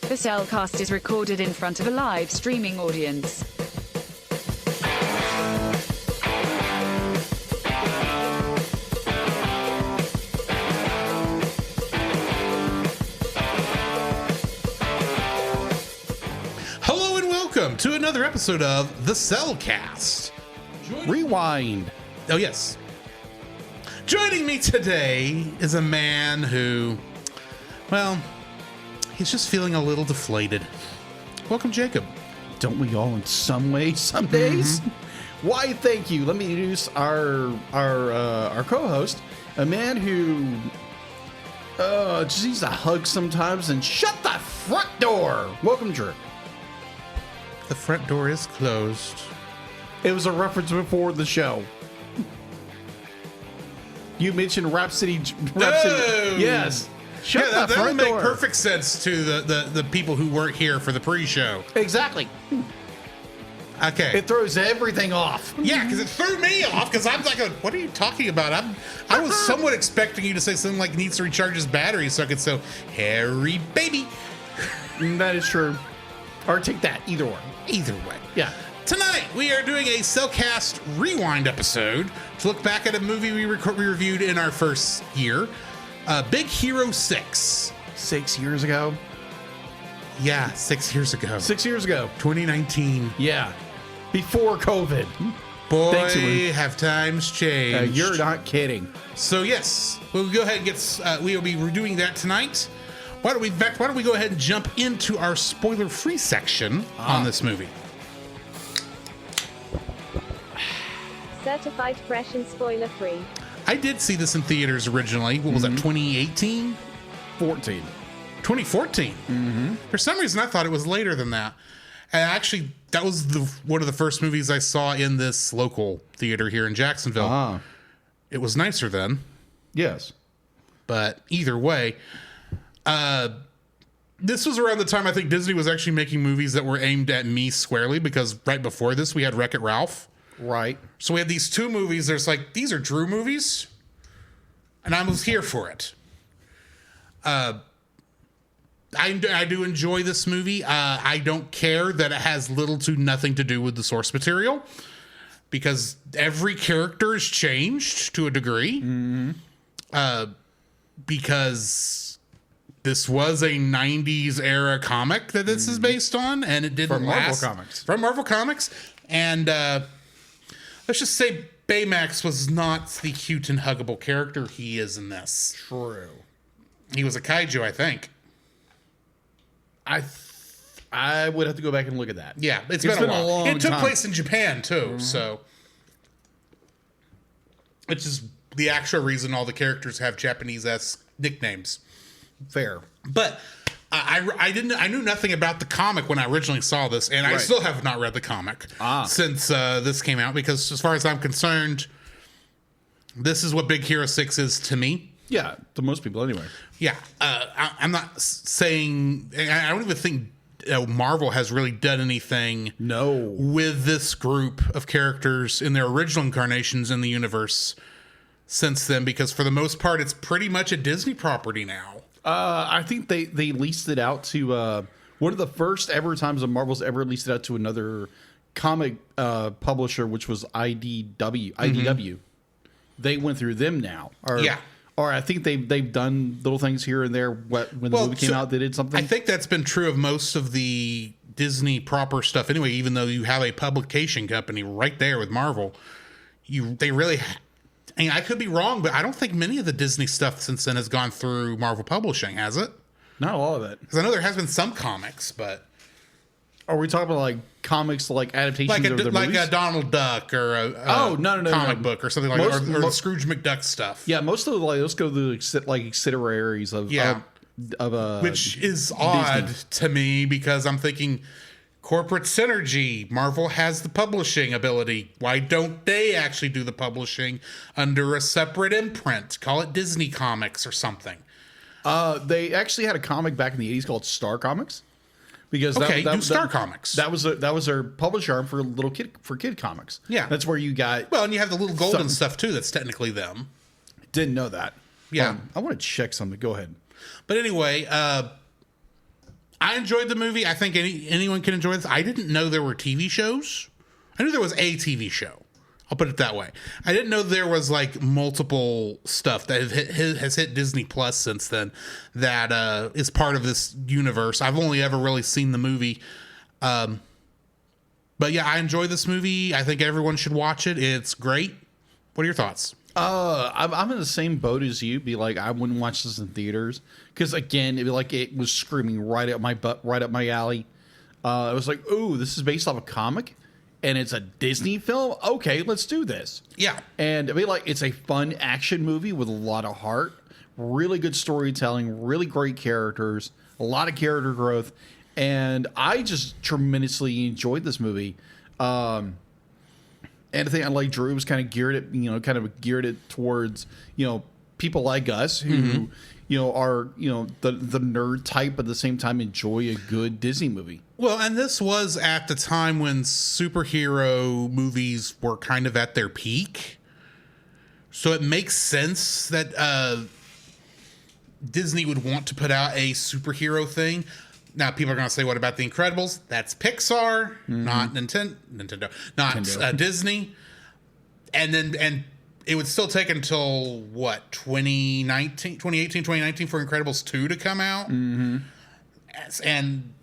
The Cellcast is recorded in front of a live streaming audience. Hello and welcome to another episode of The Cellcast. Rewind. Oh, yes. Joining me today is a man who, well, he's just feeling a little deflated. Welcome, Jacob. Don't we all in some way, some days? Why, thank you. Let me introduce our co-host, a man who just needs a hug sometimes and shut the front door. Welcome, Drew. The front door is closed. It was a reference before the show. You mentioned Rhapsody. Yes. Shut Yeah, the that would front make door. perfect sense to the people who weren't here for the pre-show. Exactly. Okay. It throws everything off. Yeah, because it threw me off, because I'm like, what are you talking about? I was somewhat expecting you to say something like needs to recharge his battery so I could say, Harry baby. That is true. Or take that. Either one. Either way. Yeah. Tonight, we are doing a Cellcast Rewind episode to look back at a movie we reviewed in our first year, Big Hero 6. 6 years ago. Yeah, 6 years ago. 6 years ago. 2019. Yeah. Before COVID. Boy, Thanks, Lee. have times changed. You're not kidding. So yes, we'll go ahead and get. We will be doing that tonight. Why don't we go ahead and jump into our spoiler-free section on this movie? Certified fresh and spoiler free. I did see this in theaters originally. What was that? 2018, 14. 2014. For some reason, I thought it was later than that. And actually, that was one of the first movies I saw in this local theater here in Jacksonville. It was nicer then. Yes. But either way, this was around the time I think Disney was actually making movies that were aimed at me squarely, because right before this we had Wreck-It Ralph. Right. So we had these two movies. There's like, these are Drew movies, and I was here for it. I do enjoy this movie. I don't care that it has little to nothing to do with the source material, because every character is changed to a degree. Because this was a 90s era comic that this is based on, and it didn't From Marvel last. Comics. From Marvel Comics. And let's just say Baymax was not the cute and huggable character he is in this. True. He was a kaiju, I think. I would have to go back and look at that. Yeah, it's been a while. long It took time. place in Japan, too, so. Which is the actual reason all the characters have Japanese-esque nicknames. Fair. But I knew nothing about the comic when I originally saw this, and I Right. still have not read the comic since this came out, because as far as I'm concerned, this is what Big Hero 6 is to me. Yeah, to most people anyway. Yeah, I'm not saying, I don't even think Marvel has really done anything No. with this group of characters in their original incarnations in the universe since then, because for the most part, it's pretty much a Disney property now. I think they leased it out to one of the first ever times that Marvel's ever leased it out to another comic publisher, which was IDW. They went through them now. Or I think they've done little things here and there. When the movie came out, they did something. I think that's been true of most of the Disney proper stuff anyway, even though you have a publication company right there with Marvel. They really... I mean, I could be wrong, but I don't think many of the Disney stuff since then has gone through Marvel Publishing, has it? Not all of it. Because I know there has been some comics, but... Are we talking about like comics, like adaptations of their movies? Like a Donald Duck or a no, comic book or something like that, or the Scrooge McDuck stuff. Yeah, most of the those go through like subsidiaries of which is odd to me, because I'm thinking corporate synergy. Marvel has the publishing ability. Why don't they actually do the publishing under a separate imprint? Call it Disney Comics or something. They actually had a comic back in the 80s called Star Comics. Because do Star Comics. That was their publisher arm for kid comics. Yeah, that's where you got. Well, and you have the little golden stuff too. That's technically them. Didn't know that. Yeah, I want to check something. Go ahead. But anyway, I enjoyed the movie. I think anyone can enjoy this. I didn't know there were TV shows. I knew there was a TV show. I'll put it that way. I didn't know there was like multiple stuff that has hit Disney Plus since then that is part of this universe. I've only ever really seen the movie. But yeah, I enjoy this movie. I think everyone should watch it. It's great. What are your thoughts? I'm in the same boat as you. Be like, I wouldn't watch this in theaters because again, it'd be like it was screaming right up my butt, right up my alley. It was like, ooh, this is based off a comic, and it's a Disney film. Okay, let's do this. Yeah, And it'd be like it's a fun action movie with a lot of heart, really good storytelling, really great characters, a lot of character growth, and I just tremendously enjoyed this movie. And I think like Drew was kind of geared it towards, people like us who, are, the nerd type, but at the same time enjoy a good Disney movie. well, and this was at the time when superhero movies were kind of at their peak. So it makes sense that Disney would want to put out a superhero thing. Now, people are going to say, what about The Incredibles? That's Pixar, not Nintendo, not Disney. And it would still take until, 2018, 2019 for Incredibles 2 to come out? Mm-hmm. And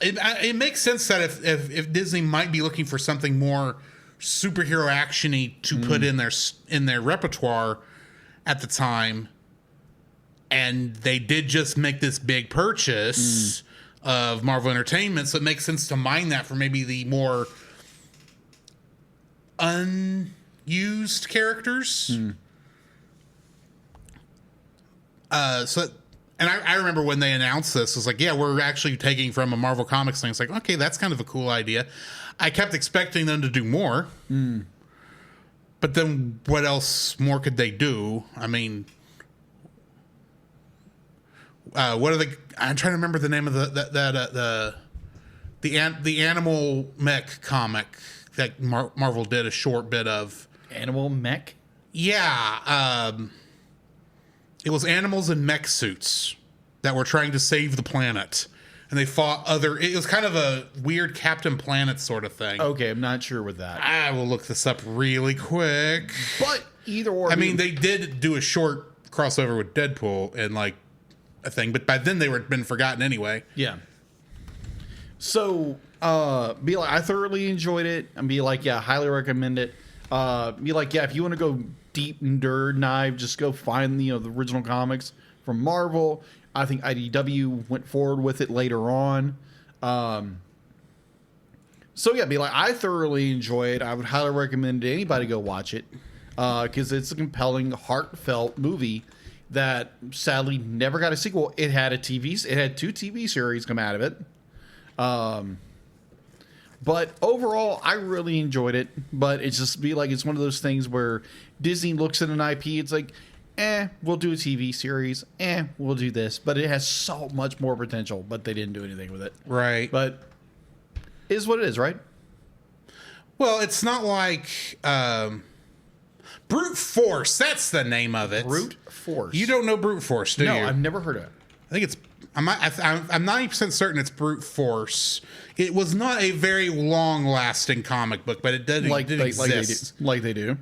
it makes sense that if Disney might be looking for something more superhero action-y to put in their repertoire at the time, and they did just make this big purchase of Marvel Entertainment, so it makes sense to mine that for maybe the more unused characters. And I remember when they announced this, it was like, yeah, we're actually taking from a Marvel Comics thing. It's like, okay, that's kind of a cool idea. I kept expecting them to do more. But then what else more could they do? I mean, what are the? I'm trying to remember the name of the animal mech comic that Marvel did a short bit of. Animal mech? Yeah, it was animals in mech suits that were trying to save the planet, and they fought other. It was kind of a weird Captain Planet sort of thing. Okay, I'm not sure with that. I will look this up really quick. But either or. I mean, they did do a short crossover with Deadpool and like a thing, but by then they were been forgotten anyway. Yeah. So, be like, I thoroughly enjoyed it, and be like, yeah, highly recommend it. Be like, yeah, if you want to go deep nerd dive, just go find the original comics from Marvel. I think IDW went forward with it later on. So yeah, be like, I thoroughly enjoy it. I would highly recommend anybody go watch it because it's a compelling, heartfelt movie that sadly never got a sequel. It had it had 2 TV series come out of it. But overall, I really enjoyed it. But it's just be like, it's one of those things where Disney looks at an IP, it's like, we'll do a TV series. We'll do this. But it has so much more potential, but they didn't do anything with it. Right. But it is what it is, right? Well, it's not like Brute Force. That's the name of it. Brute Force. You don't know Brute Force, do you? No, I've never heard of it. I think it's. I'm 90% certain it's Brute Force. It was not a very long-lasting comic book, but it did exist. Like they do.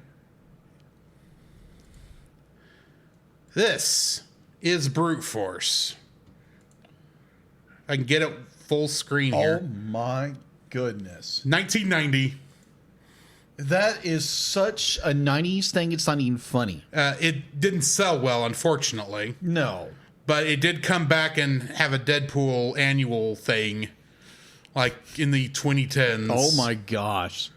This is Brute Force. I can get it full screen here. Oh my goodness. 1990. That is such a 90s thing, it's not even funny. It didn't sell well, unfortunately. No. But it did come back and have a Deadpool annual thing, like in the 2010s. Oh my gosh.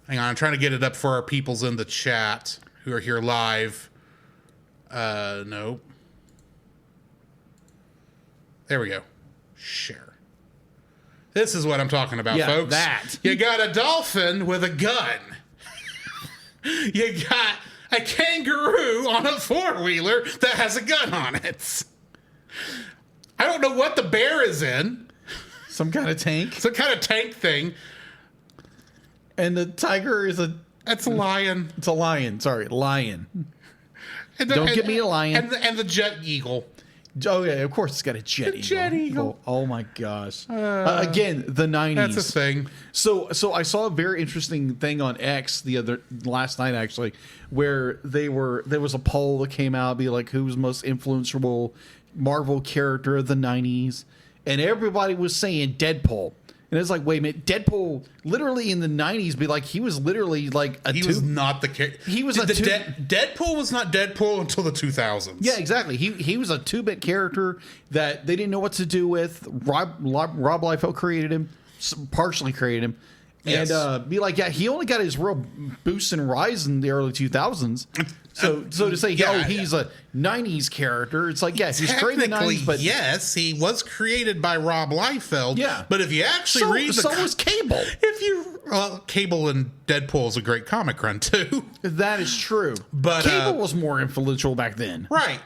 Hang on, I'm trying to get it up for our peoples in the chat who are here live. No. There we go. Share. This is what I'm talking about, folks. That. You got a dolphin with a gun. You got a kangaroo on a four-wheeler that has a gun on it. I don't know what the bear is in. Some kind of tank. Some kind of tank thing. And the tiger is That's a lion. It's a lion. Sorry, lion. And Don't get me a lion. And the jet eagle. Oh yeah, of course it's got a Jet Eagle. Jet Eagle. Oh my gosh. Again, the 90s. That's a thing. So I saw a very interesting thing on X last night actually, where there was a poll that came out, be like who's most influential Marvel character of the 90s, and everybody was saying Deadpool. And it's like, wait a minute, Deadpool literally in the 90s be like, he was literally like He was not the character. He was Deadpool was not Deadpool until the 2000s. Yeah, exactly. He was a 2-bit character that they didn't know what to do with. Rob Liefeld created him, partially created him. Yes. And be like, yeah, he only got his real boost and rise in the early 2000s. So to say, he's a 90s character, it's like, yes, he's created in the 90s, but yes, he was created by Rob Liefeld. Yeah. But if you actually read so was Cable. Cable and Deadpool is a great comic run too. That is true. But Cable was more influential back then. Right.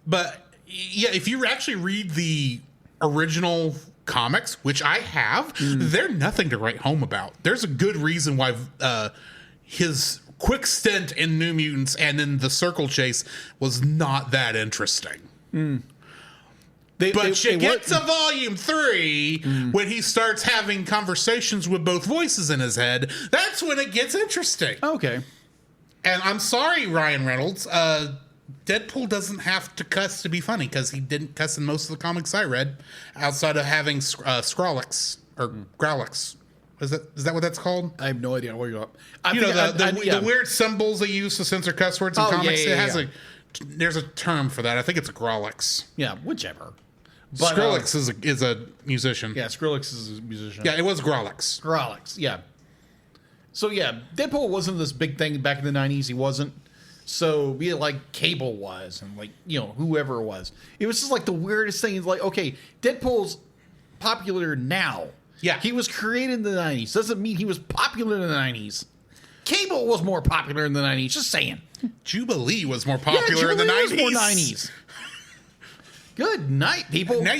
But yeah, if you actually read the original comics, which I have, they're nothing to write home about. There's a good reason why his quick stint in New Mutants and in the Circle Chase was not that interesting. But you get to volume 3, when he starts having conversations with both voices in his head, that's when it gets interesting. Okay. And I'm sorry, Ryan Reynolds, Deadpool doesn't have to cuss to be funny, because he didn't cuss in most of the comics I read, outside of having Skrillex or Growlix. Is that what that's called? I have no idea what you're The weird symbols they use to censor cuss words in comics. There's a term for that. I think it's a Growlix. Yeah, whichever. But, Skrillex is a musician. Yeah, Skrillex is a musician. Yeah, it was Growlix. Growlix, yeah. So yeah, Deadpool wasn't this big thing back in the 90s. He wasn't. So be it like Cable was, and like, whoever it was. It was just like the weirdest thing. It's like, okay, Deadpool's popular now. Yeah. He was created in the 90s. Doesn't mean he was popular in the 90s. Cable was more popular in the 90s. Just saying. Jubilee was more popular in the 90s. More 90s. Good night, people. Now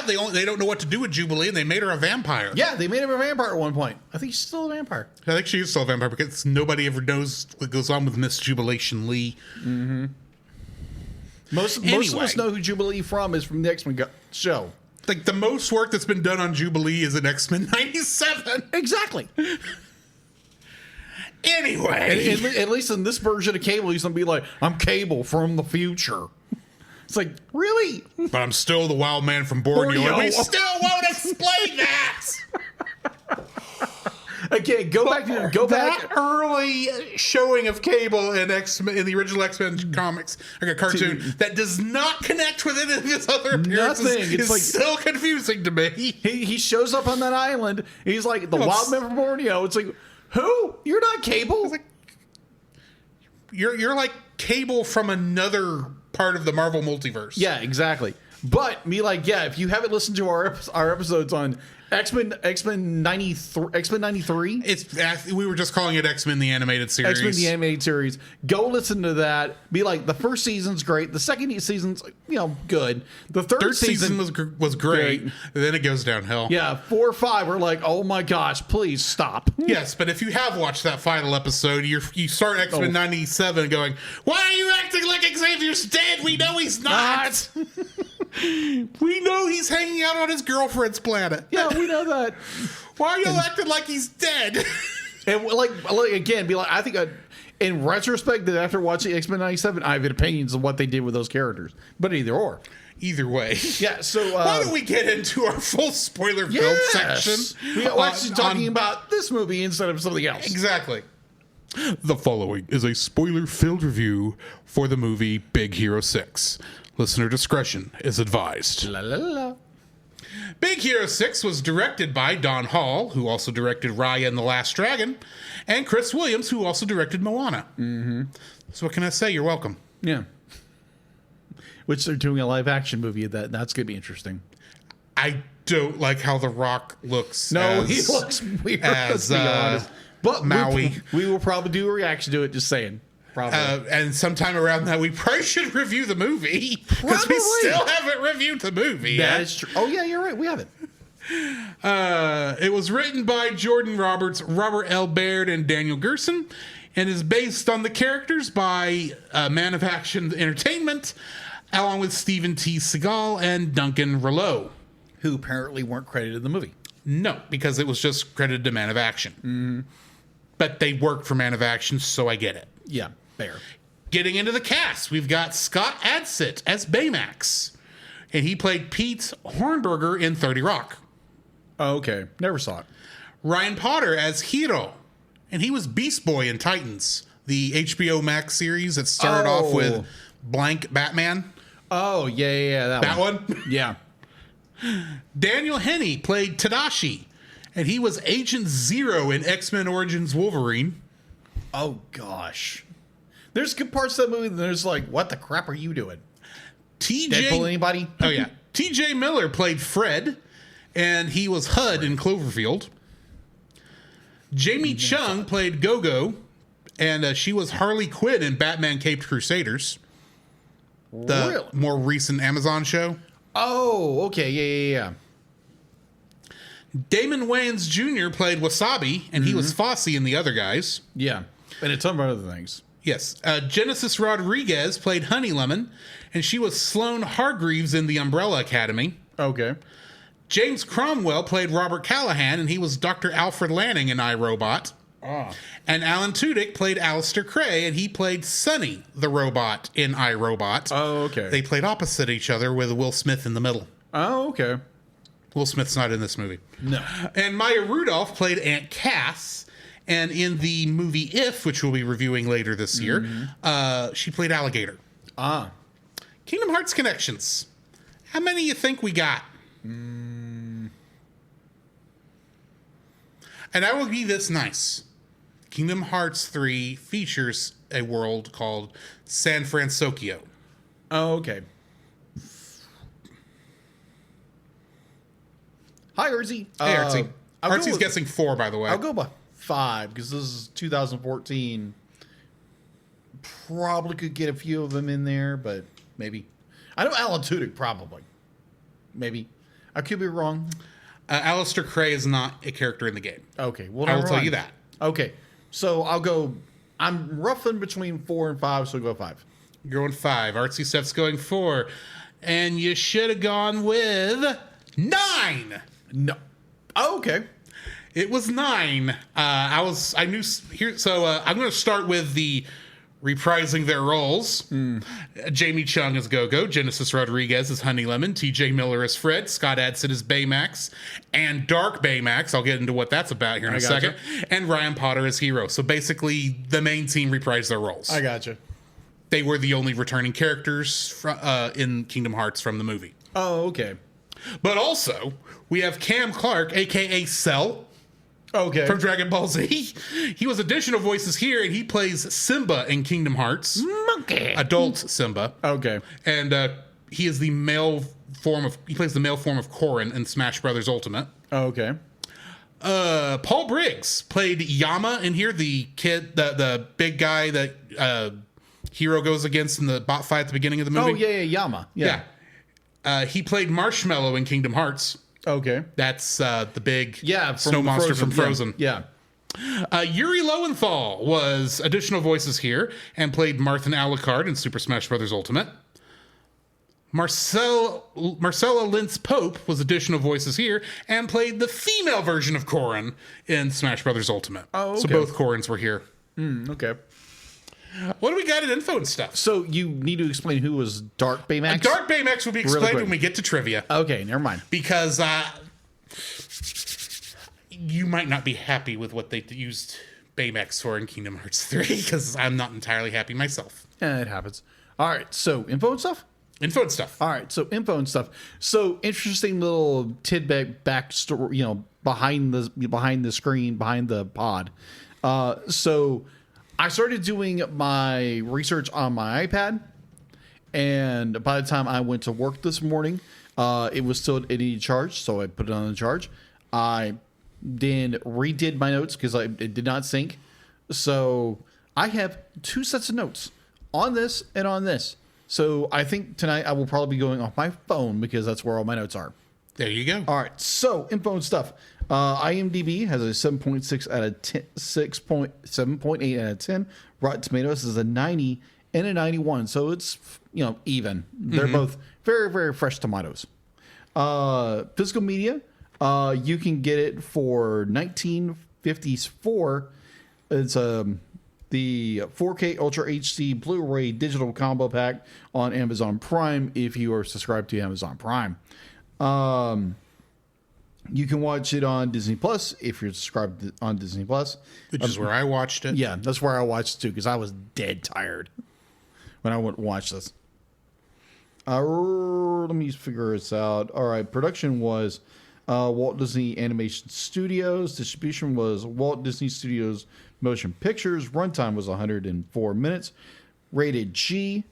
they don't know what to do with Jubilee, and they made her a vampire. Yeah, they made her a vampire at one point. I think she's still a vampire. I think she is still a vampire, because nobody ever knows what goes on with Miss Jubilation Lee. Mm-hmm. Most of us know who Jubilee is from the X-Men show. Like, the most work that's been done on Jubilee is in X-Men 97. Exactly. Anyway. At least in this version of Cable, he's going to be like, I'm Cable from the future. It's like, really? But I'm still the wild man from Borneo. And we still won't explain that. Again, go back. That early showing of Cable in the original X-Men comics, like a cartoon, that does not connect with any of his other appearances. Nothing. It's is like, still confusing to me. He shows up on that island. And he's like the wild man from Borneo. It's like, who? You're not Cable. Like, you're like Cable from another part of the Marvel multiverse. Yeah, exactly. But if you haven't listened to our episodes on X-Men 93, we were just calling it X-Men the Animated Series. X-Men the Animated Series. Go listen to that. Be like, the first season's great. The second season's good. The third season was great. Then it goes downhill. Yeah, 4 or 5 are like, oh my gosh, please stop. Yes, but if you have watched that final episode, you start X-Men 97 going, why are you acting like Xavier's dead? We know he's not. We know he's hanging out on his girlfriend's planet. Yeah, we know that. Why are you acting like he's dead? And again, be like, I think in retrospect, that after watching X-Men 97, I have opinions of what they did with those characters. But either way. Yeah, so why don't we get into our full spoiler filled section? We're actually talking about this movie instead of something else. Exactly. The following is a spoiler-filled review for the movie Big Hero 6. Listener discretion is advised. La, la, la. Big Hero 6 was directed by Don Hall, who also directed Raya and the Last Dragon, and Chris Williams, who also directed Moana. Mm-hmm. So what can I say? You're welcome. Yeah. Which they're doing a live-action movie of that. That's going to be interesting. I don't like how The Rock looks. No, he looks weird. As but Maui. We will probably do a reaction to it, just saying. Probably. And sometime around that, we probably should review the movie. Because we still haven't reviewed the movie. That is true. Oh, yeah, you're right. We haven't. It was written by Jordan Roberts, Robert L. Baird, and Daniel Gerson, and is based on the characters by Man of Action Entertainment along with Steven T. Seagal and Duncan Rouleau. Who apparently weren't credited in the movie. No, because it was just credited to Man of Action. But they worked for Man of Action, so I get it. Yeah, fair. Getting into the cast, we've got Scott Adsit as Baymax. And he played Pete Hornberger in 30 Rock. Oh, okay. Never saw it. Ryan Potter as Hiro. And he was Beast Boy in Titans, the HBO Max series that started off with blank Batman. Oh, yeah, That one? Yeah. Daniel Henney played Tadashi. And he was Agent Zero in X-Men Origins Wolverine. Oh, gosh. There's good parts of that movie, and there's like, what the crap are you doing? Deadpool anybody? Oh, yeah. TJ Miller played Fred, and he was HUD in Cloverfield. Jamie Chung played Go-Go, and she was Harley Quinn in Batman Caped Crusaders. The Really? more recent Amazon show. Oh, okay. Yeah. Damon Wayans Jr. played Wasabi, and he was Fosse in The Other Guys. Yeah. And a ton of other things. Yes. Genesis Rodriguez played Honey Lemon, and she was Sloane Hargreaves in The Umbrella Academy. Okay. James Cromwell played Robert Callahan, and he was Dr. Alfred Lanning in iRobot. And Alan Tudyk played Alistair Cray, and he played Sonny, the robot, in iRobot. Oh, okay. They played opposite each other with Will Smith in the middle. Oh, okay. Will Smith's not in this movie. No. And Maya Rudolph played Aunt Cass. And in the movie If, which we'll be reviewing later this year, she played Alligator. Kingdom Hearts connections. How many you think we got? And I will be this nice. Kingdom Hearts 3 features a world called San Francisco. Oh, okay. Hi, Artsy. Hey, Artsy. I'll go Artsy's with- guessing 4, by the way. I'll go by 5 because this is 2014. Probably could get a few of them in there, but maybe. I know Alan Tudyk probably. Maybe. I could be wrong. Alistair Cray is not a character in the game. Okay. Well, I will never tell mind. you that. Okay. So I'll go. I'm roughly between 4 and 5, so I'll go 5. You're going 5. Artsy Steph's going 4. And you should have gone with 9. No. Oh, okay. It was 9. I knew here. So I'm going to start with the reprising their roles. Jamie Chung as Go-Go, Genesis Rodriguez as Honey Lemon, TJ Miller as Fred, Scott Adsit as Baymax, and Dark Baymax. I'll get into what that's about here in a second. And Ryan Potter as Hero. So basically, the main team reprised their roles. I gotcha. They were the only returning characters in Kingdom Hearts from the movie. Oh, okay. But also, we have Cam Clark, a.k.a. Cell, Okay. from Dragon Ball Z. He was additional voices here, and he plays Simba in Kingdom Hearts. Monkey. Adult Simba. Okay. And he is the male form of... He plays the male form of Corrin in Smash Brothers Ultimate. Okay. Paul Briggs played Yama in here, the kid, the big guy that Hero goes against in the bot fight at the beginning of the movie. Oh, yeah, Yama. Yeah. He played Marshmallow in Kingdom Hearts. Okay. That's the big Frozen. snow monster from Frozen. Yeah. Yuri Lowenthal was additional voices here and played Martha Alucard in Super Smash Bros. Ultimate. Marcella Lintz Pope was additional voices here and played the female version of Corrin in Smash Bros. Ultimate. Oh, So okay. both Corrins were here. Okay. What do we got at info and stuff? So you need to explain who was Dark Baymax? Dark Baymax will be explained quick. when we get to trivia. Okay, never mind. Because you might not be happy with what they used Baymax for in Kingdom Hearts 3, because I'm not entirely happy myself. It happens. All right, so info and stuff? Info and stuff. All right, so info and stuff. So interesting little tidbit backstory, behind the screen, behind the pod. So I started doing my research on my iPad, and by the time I went to work this morning, it was still it needed charge, so I put it on the charge. I then redid my notes because it did not sync. So I have 2 sets of notes on this and on this. So I think tonight I will probably be going off my phone because that's where all my notes are. There you go. All right, so info and stuff. IMDb has a 7.6 out of 10, 7.8 out of 10. Rotten Tomatoes is a 90, and a 91. So it's, even. They're both very, very fresh tomatoes. Physical media, you can get it for $19.54. It's the 4K Ultra HD Blu-ray digital combo pack on Amazon Prime if you are subscribed to Amazon Prime. You can watch it on Disney Plus if you're subscribed on Disney Plus. Which is where I watched it. Yeah, that's where I watched it too, because I was dead tired when I went and watched this. Let me figure this out. All right, production was Walt Disney Animation Studios. Distribution was Walt Disney Studios Motion Pictures. Runtime was 104 minutes. Rated G.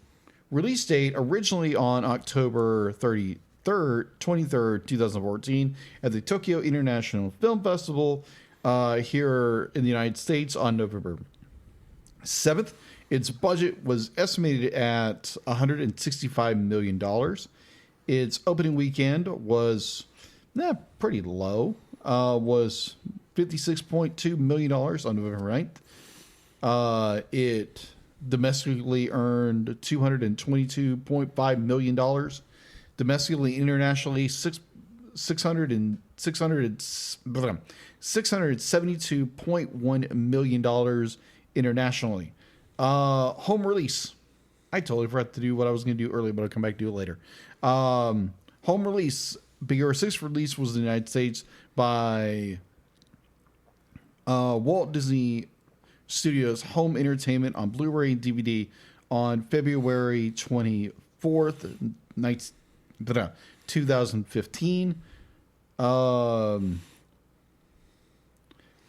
Release date originally on October 23rd, 2014 at the Tokyo International Film Festival here in the United States on November 7th. Its budget was estimated at $165 million. Its opening weekend was pretty low. Was $56.2 million on November 9th. It domestically earned $222.5 million. Domestically, internationally, $672.1 million internationally. Home release. I totally forgot to do what I was going to do earlier, but I'll come back to it later. Home release. Big Hero 6 release was in the United States by Walt Disney Studios Home Entertainment on Blu-ray and DVD on February 24th, 2015. Blah,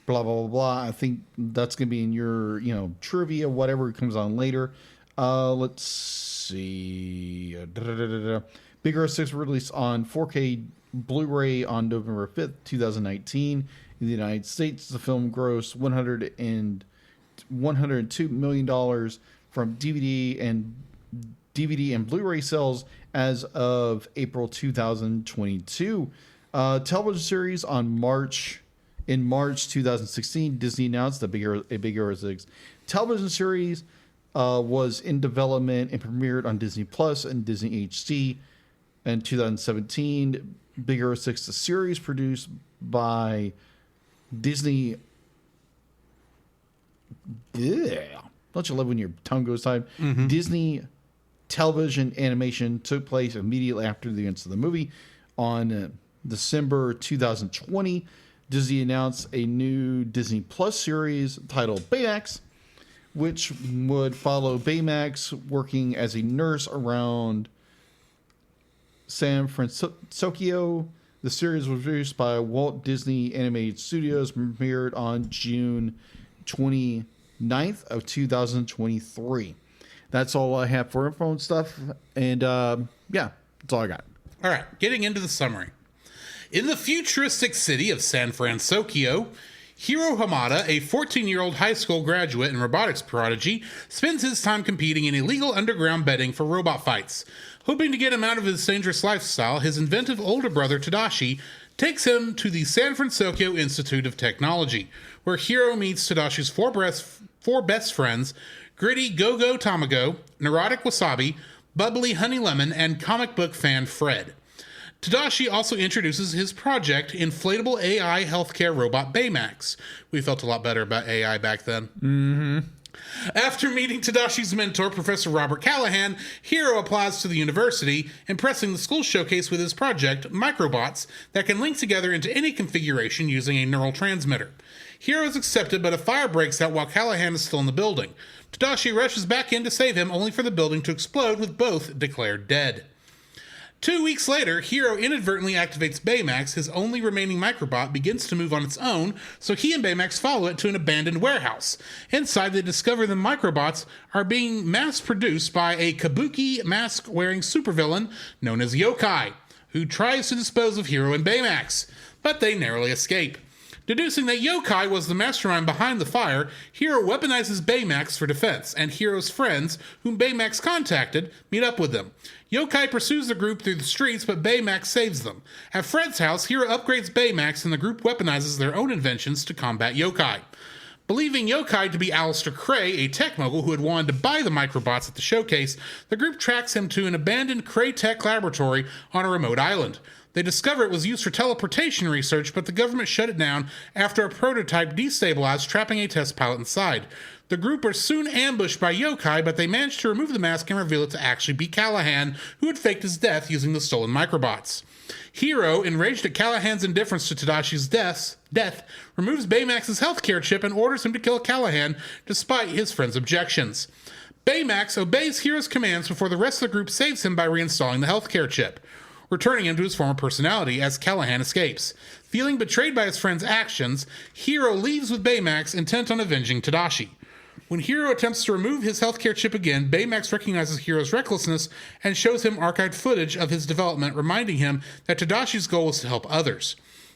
blah, blah, blah. I think that's going to be in your, trivia, whatever comes on later. Let's see. Big Hero 6 released on 4K Blu-ray on November 5th, 2019. In the United States, the film grossed $102 million from DVD and Blu-ray sales as of April 2022. Television series in March 2016, Disney announced a Big Hero 6 television series was in development and premiered on Disney Plus and Disney HD. In 2017, Big Hero 6, the series produced by Disney. Yeah. Don't you love when your tongue goes tight? Mm-hmm. Disney television animation took place immediately after the events of the movie. On December 2020, Disney announced a new Disney Plus series titled Baymax, which would follow Baymax working as a nurse around San Francisco. The series was produced by Walt Disney Animated Studios, premiered on June 29th of 2023. That's all I have for info and stuff. And that's all I got. All right, getting into the summary. In the futuristic city of San Francisco, Hiro Hamada, a 14-year-old high school graduate and robotics prodigy, spends his time competing in illegal underground betting for robot fights. Hoping to get him out of his dangerous lifestyle, his inventive older brother Tadashi takes him to the San Francisco Institute of Technology, where Hiro meets Tadashi's four best friends, gritty Go-Go Tamago, neurotic Wasabi, bubbly Honey Lemon, and comic book fan Fred. Tadashi also introduces his project, inflatable AI healthcare robot Baymax. We felt a lot better about AI back then. Mm-hmm. After meeting Tadashi's mentor, Professor Robert Callahan, Hiro applies to the university, impressing the school showcase with his project, Microbots, that can link together into any configuration using a neural transmitter. Hiro is accepted, but a fire breaks out while Callahan is still in the building. Tadashi rushes back in to save him, only for the building to explode with both declared dead. 2 weeks later, Hiro inadvertently activates Baymax. His only remaining microbot begins to move on its own, so he and Baymax follow it to an abandoned warehouse. Inside, they discover the microbots are being mass-produced by a kabuki mask-wearing supervillain known as Yokai, who tries to dispose of Hiro and Baymax, but they narrowly escape. Deducing that Yokai was the mastermind behind the fire, Hiro weaponizes Baymax for defense, and Hiro's friends, whom Baymax contacted, meet up with them. Yokai pursues the group through the streets, but Baymax saves them. At Fred's house, Hiro upgrades Baymax, and the group weaponizes their own inventions to combat Yokai. Believing Yokai to be Alistair Cray, a tech mogul who had wanted to buy the microbots at the showcase, the group tracks him to an abandoned Cray Tech laboratory on a remote island. They discover it was used for teleportation research, but the government shut it down after a prototype destabilized, trapping a test pilot inside. The group are soon ambushed by Yokai, but they manage to remove the mask and reveal it to actually be Callahan, who had faked his death using the stolen microbots. Hiro, enraged at Callahan's indifference to Tadashi's death, removes Baymax's healthcare chip and orders him to kill Callahan, despite his friend's objections. Baymax obeys Hiro's commands before the rest of the group saves him by reinstalling the healthcare chip, returning him to his former personality as Callahan escapes. Feeling betrayed by his friend's actions, Hiro leaves with Baymax, intent on avenging Tadashi. When Hiro attempts to remove his healthcare chip again, Baymax recognizes Hiro's recklessness and shows him archived footage of his development, reminding him that Tadashi's goal was to help others.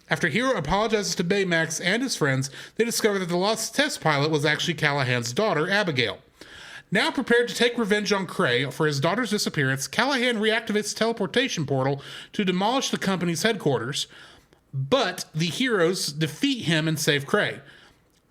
After Hiro apologizes to Baymax and his friends, they discover that the lost test pilot was actually Callahan's daughter, Abigail. Now prepared to take revenge on Cray for his daughter's disappearance, Callahan reactivates the teleportation portal to demolish the company's headquarters, but the heroes defeat him and save Cray.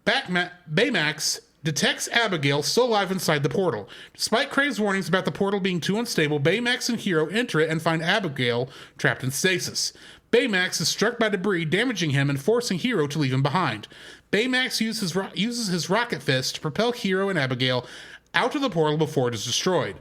Baymax detects Abigail still alive inside the portal. Despite Cray's warnings about the portal being too unstable, Baymax and Hiro enter it and find Abigail trapped in stasis. Baymax is struck by debris, damaging him and forcing Hiro to leave him behind. Baymax uses his rocket fist to propel Hiro and Abigail out of the portal before it is destroyed.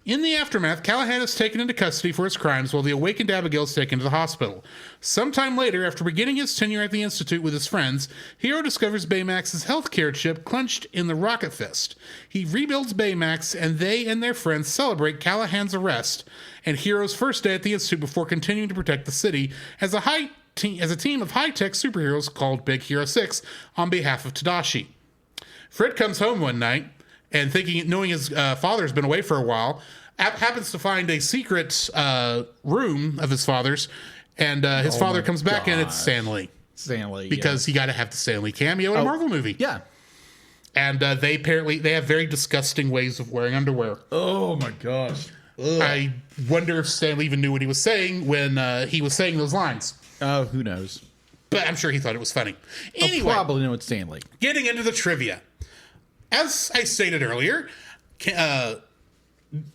In the aftermath, Callahan is taken into custody for his crimes while the awakened Abigail is taken to the hospital. Sometime later, after beginning his tenure at the Institute with his friends, Hiro discovers Baymax's healthcare chip clenched in the rocket fist. He rebuilds Baymax, and they and their friends celebrate Callahan's arrest and Hiro's first day at the Institute before continuing to protect the city as a team of high-tech superheroes called Big Hero 6 on behalf of Tadashi. Fred comes home one night and knowing his father's been away for a while, happens to find a secret room of his father's, and his father comes back and it's Stan Lee. Stan Lee, because you got to have the Stan Lee cameo in a Marvel movie. Yeah. And they have very disgusting ways of wearing underwear. Oh my gosh. Ugh. I wonder if Stan Lee even knew what he was saying when he was saying those lines. Oh, who knows? But I'm sure he thought it was funny. Anyway, I'll probably know it's Stan Lee. Getting into the trivia. As I stated earlier,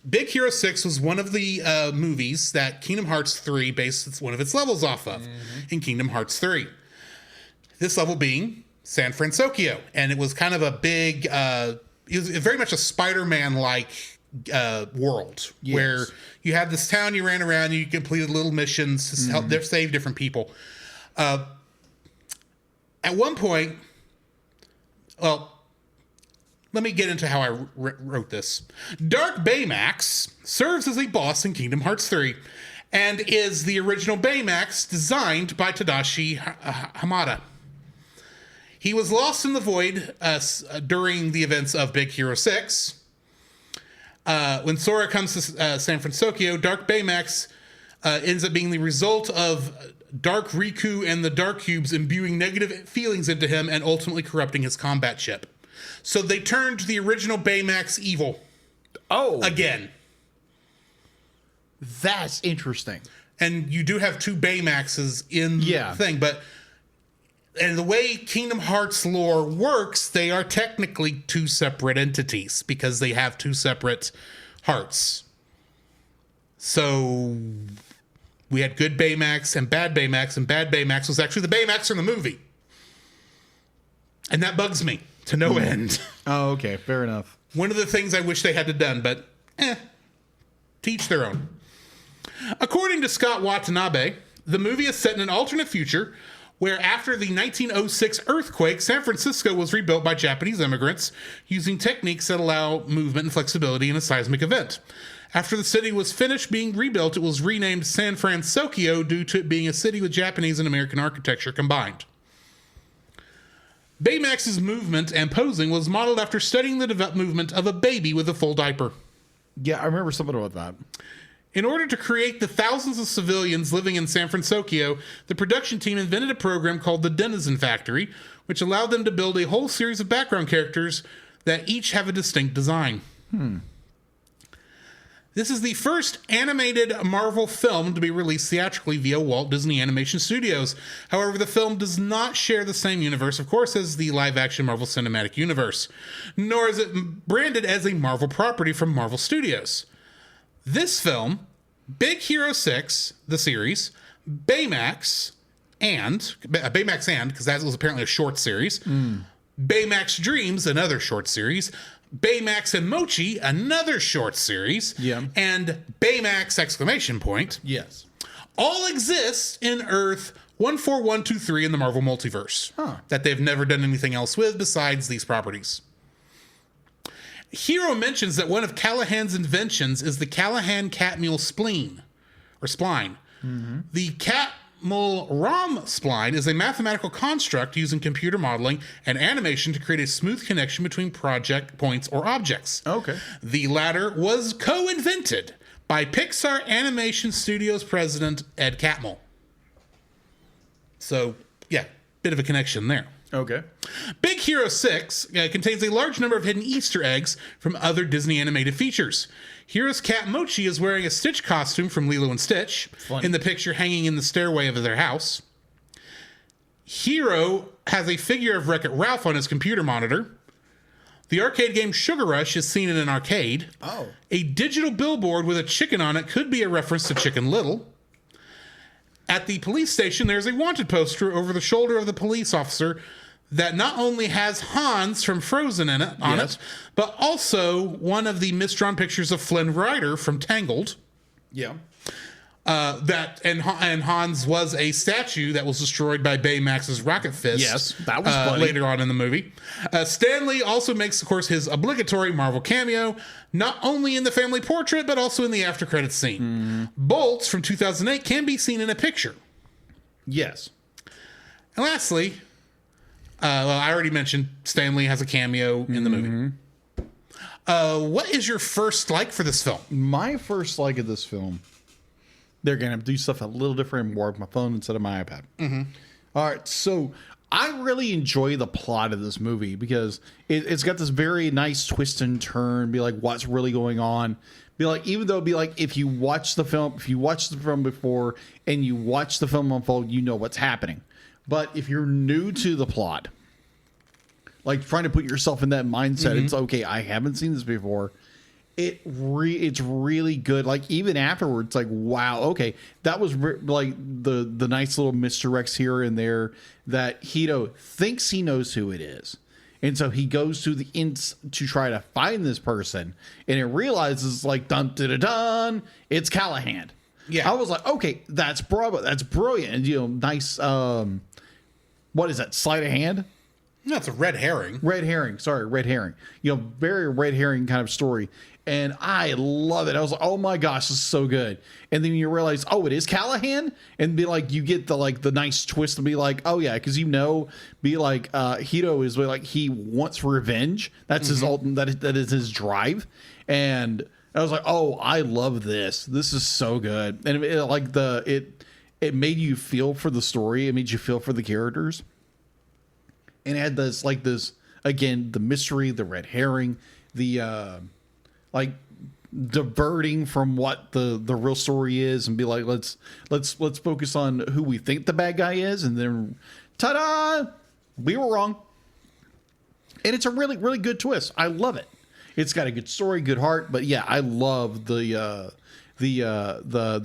Big Hero 6 was one of the movies that Kingdom Hearts 3 based one of its levels off of in Kingdom Hearts 3. This level being San Francisco. And it was kind of a big, it was very much a Spider-Man-like world where you had this town you ran around and you completed little missions to help save different people. At one point, let me get into how I wrote this. Dark Baymax serves as a boss in Kingdom Hearts 3 and is the original Baymax designed by Tadashi Hamada. He was lost in the void during the events of Big Hero 6. When Sora comes to San Francisco, Dark Baymax ends up being the result of Dark Riku and the Dark Cubes imbuing negative feelings into him and ultimately corrupting his combat chip. So they turned the original Baymax evil. Oh. Again. That's interesting. And you do have two Baymaxes in the thing, but and the way Kingdom Hearts lore works, they are technically two separate entities because they have two separate hearts. So we had good Baymax and bad Baymax was actually the Baymax from the movie. And that bugs me to no end. Oh, okay. Fair enough. One of the things I wish they had done, but teach their own. According to Scott Watanabe, the movie is set in an alternate future where after the 1906 earthquake, San Francisco was rebuilt by Japanese immigrants using techniques that allow movement and flexibility in a seismic event. After the city was finished being rebuilt, it was renamed San Francisco due to it being a city with Japanese and American architecture combined. Baymax's movement and posing was modeled after studying the movement of a baby with a full diaper. Yeah, I remember something about that. In order to create the thousands of civilians living in San Francisco, the production team invented a program called the Denizen Factory, which allowed them to build a whole series of background characters that each have a distinct design. This is the first animated Marvel film to be released theatrically via Walt Disney Animation Studios. However, the film does not share the same universe, of course, as the live-action Marvel Cinematic Universe, nor is it branded as a Marvel property from Marvel Studios. This film, Big Hero 6, the series, Baymax, because that was apparently a short series, Baymax Dreams, another short series, Baymax and Mochi, another short series, and Baymax exclamation point, Yes. all exist in Earth 14123 in the Marvel Multiverse that they've never done anything else with besides these properties. Hero mentions that one of Callahan's inventions is the Callahan Catmull spleen, or spline. The Catmull-Rom spline is a mathematical construct using computer modeling and animation to create a smooth connection between project points or objects. Okay. The latter was co-invented by Pixar Animation Studios president Ed Catmull. So, yeah, bit of a connection there. Okay. Big Hero 6 contains a large number of hidden Easter eggs from other Disney animated features. Hero's cat Mochi is wearing a Stitch costume from Lilo and Stitch in the picture hanging in the stairway of their house. Hero has a figure of Wreck-It Ralph on his computer monitor. The arcade game Sugar Rush is seen in an arcade. Oh. A digital billboard with a chicken on it could be a reference to Chicken Little. At the police station, there's a wanted poster over the shoulder of the police officer that not only has Hans from Frozen on it, but also one of the misdrawn pictures of Flynn Rider from Tangled. Yeah. And Hans was a statue that was destroyed by Baymax's rocket fist. Yes, that was funny. Later on in the movie. Stanley also makes, of course, his obligatory Marvel cameo, not only in the family portrait, but also in the after credits scene. Bolts from 2008 can be seen in a picture. Yes. And lastly, I already mentioned Stanley has a cameo in the movie. What is your first like for this film? My first like of this film, they're going to do stuff a little different, more with my phone instead of my iPad. All right, so I really enjoy the plot of this movie because it's got this very nice twist and turn, be like, what's really going on? Be like, even though it'd be like, if you watch the film before and you watch the film unfold, you know what's happening. But if you're new to the plot, like trying to put yourself in that mindset, it's okay, I haven't seen this before. It's really good. Like even afterwards, like wow, okay, that was like the nice little misdirects here and there that Hito thinks he knows who it is, and so he goes to the ints to try to find this person, and it realizes like dun dun dun dun, it's Callahan. Yeah, I was like, okay, that's bravo, that's brilliant, and nice. What is that? Sleight of hand? No, it's a red herring. Red herring. Sorry, red herring. Very red herring kind of story. And I love it. I was like, oh my gosh, this is so good. And then you realize, oh, it is Callahan? And be like, you get the nice twist to be like, oh yeah, because be like, Hito is like, he wants revenge. That's his ultimate, that is his drive. And I was like, oh, I love this. This is so good. And it made you feel for the story. It made you feel for the characters. And it had this again, the mystery, the red herring, the diverting from what the real story is, and be like, let's focus on who we think the bad guy is, and then ta-da, we were wrong. And it's a really, really good twist. I love it. It's got a good story, good heart, but yeah, I love the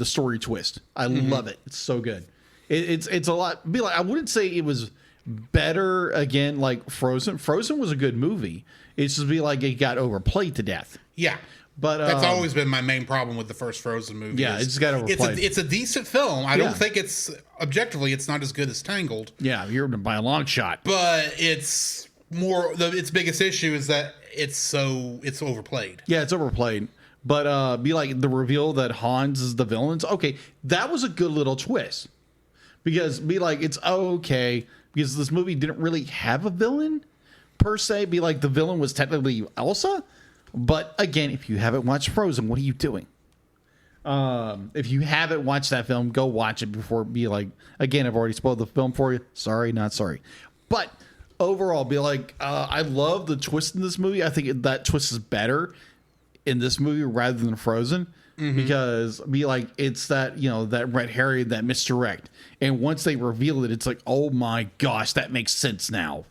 story twist. I love it. It's so good. It's a lot. Be like, I wouldn't say it was better again like Frozen. Frozen was a good movie. It's just be like it got overplayed to death. Yeah, but that's always been my main problem with the first Frozen movie. Yeah, it's got overplayed. It's a decent film. I don't think it's objectively it's not as good as Tangled. Yeah, you're by a long shot. But it's more its biggest issue is that it's overplayed. Yeah, it's overplayed. But be like the reveal that Hans is the villain. Okay, that was a good little twist. Because be like it's okay because this movie didn't really have a villain per se. Be like the villain was technically Elsa. But again, if you haven't watched Frozen, what are you doing? If you haven't watched that film, go watch it before. Be like, again, I've already spoiled the film for you. Sorry, not sorry. But overall, be like, I love the twist in this movie. I think that twist is better in this movie rather than Frozen. because be like it's that that red herring, that misdirect, and once they reveal it, it's like, oh my gosh, that makes sense now.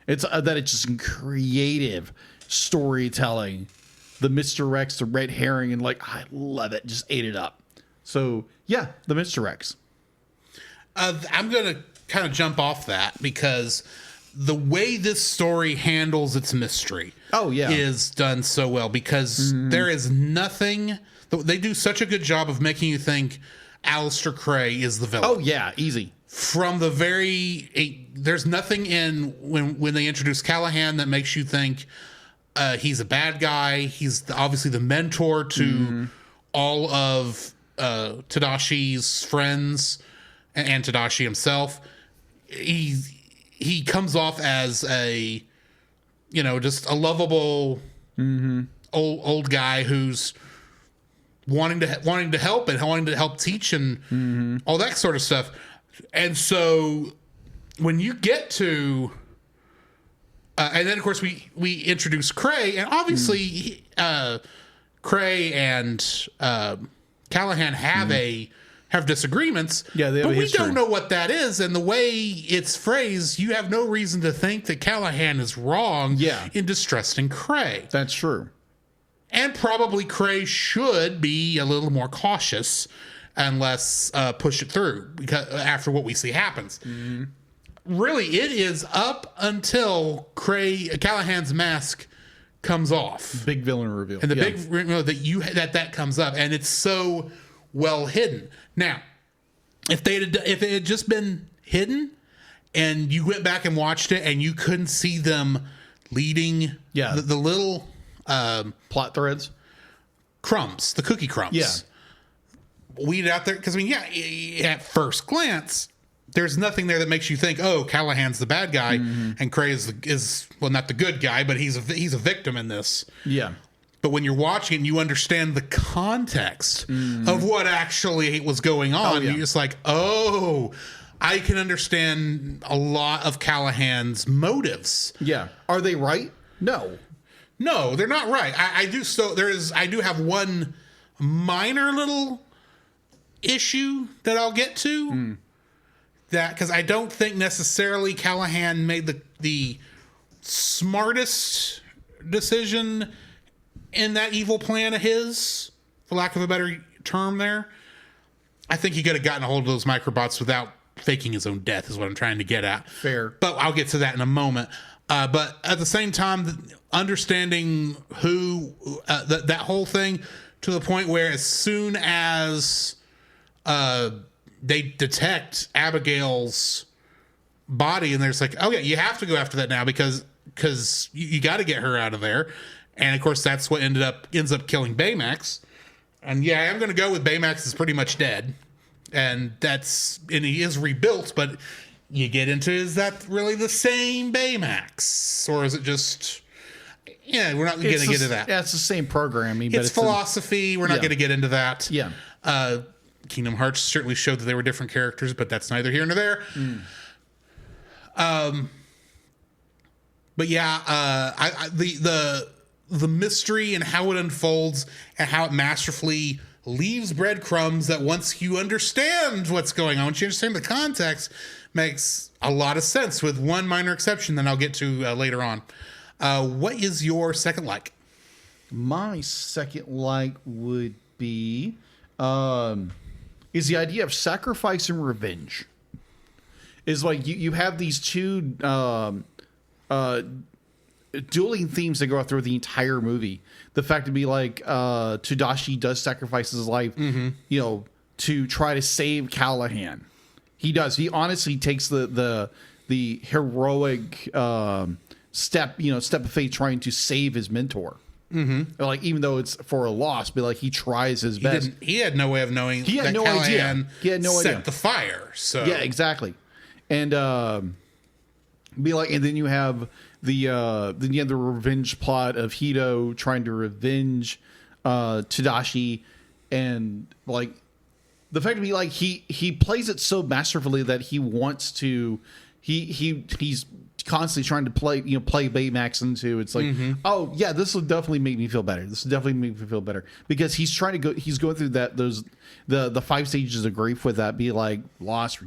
It's that it's just creative storytelling, the misdirects, the red herring, and like I love it, just ate it up. So yeah, the misdirects. I'm gonna kind of jump off that because the way this story handles its mystery, is done so well because there is nothing. They do such a good job of making you think Alistair Cray is the villain. Oh yeah, easy. From the there's nothing in when they introduce Callahan that makes you think he's a bad guy. He's obviously the mentor to all of Tadashi's friends and Tadashi himself. He comes off as a just a lovable old guy who's wanting to help and wanting to help teach and all that sort of stuff. And so when you get to and then of course we introduce Cray, and obviously Cray and Callahan have disagreements. Yeah, they have but a we history. don't know what that is, and the way it's phrased, you have no reason to think that Callahan is wrong in distrusting Cray. That's true. And probably Cray should be a little more cautious and less push it through because after what we see happens. Really, it is up until Callahan's mask comes off. Big villain reveal. And the big that comes up, and it's so well hidden. Now, if it had just been hidden, and you went back and watched it, and you couldn't see them leading the little plot threads, crumbs, the cookie crumbs, weed out there, because at first glance, there's nothing there that makes you think, oh, Callahan's the bad guy, and Cray is well, not the good guy, but he's a victim in this. Yeah. But when you're watching it and you understand the context of what actually was going on, you're just like, oh, I can understand a lot of Callahan's motives. Yeah. Are they right? No, they're not right. I do have one minor little issue that I'll get to. That because I don't think necessarily Callahan made the smartest decision in that evil plan of his, for lack of a better term there. I think he could have gotten a hold of those microbots without faking his own death, is what I'm trying to get at. Fair. But I'll get to that in a moment. But at the same time, understanding who, that whole thing to the point where as soon as they detect Abigail's body and there's like, okay, you have to go after that now because you got to get her out of there. And of course, that's what ends up killing Baymax. And yeah, I'm going to go with Baymax is pretty much dead. And he is rebuilt, but you get into, is that really the same Baymax? Or is it just, we're not going to get into that. Yeah, it's the same programming. But it's philosophy. We're not going to get into that. Yeah. Kingdom Hearts certainly showed that they were different characters, but that's neither here nor there. But yeah, the mystery and how it unfolds and how it masterfully leaves breadcrumbs that once you understand what's going on, once you understand the context, makes a lot of sense, with one minor exception that I'll get to later on. What is your second like? My second like would be is the idea of sacrifice and revenge. Is like you have these two dueling themes that go through the entire movie. The fact to be like Tadashi does sacrifice his life, to try to save Callahan. He does. He honestly takes the heroic step of faith, trying to save his mentor. Like, even though it's for a loss, but like he tries his best. He had no way of knowing. He had no idea. He had no idea. Set the fire. So yeah, exactly. And be like, and then you have the revenge plot of Hito trying to revenge Tadashi, and like the fact to be like he plays it so masterfully that he wants to he's constantly trying to play Baymax into. It's like, oh yeah, this will definitely make me feel better. This will definitely make me feel better because he's trying to go. He's going through the 5 stages of grief with that. Be like loss,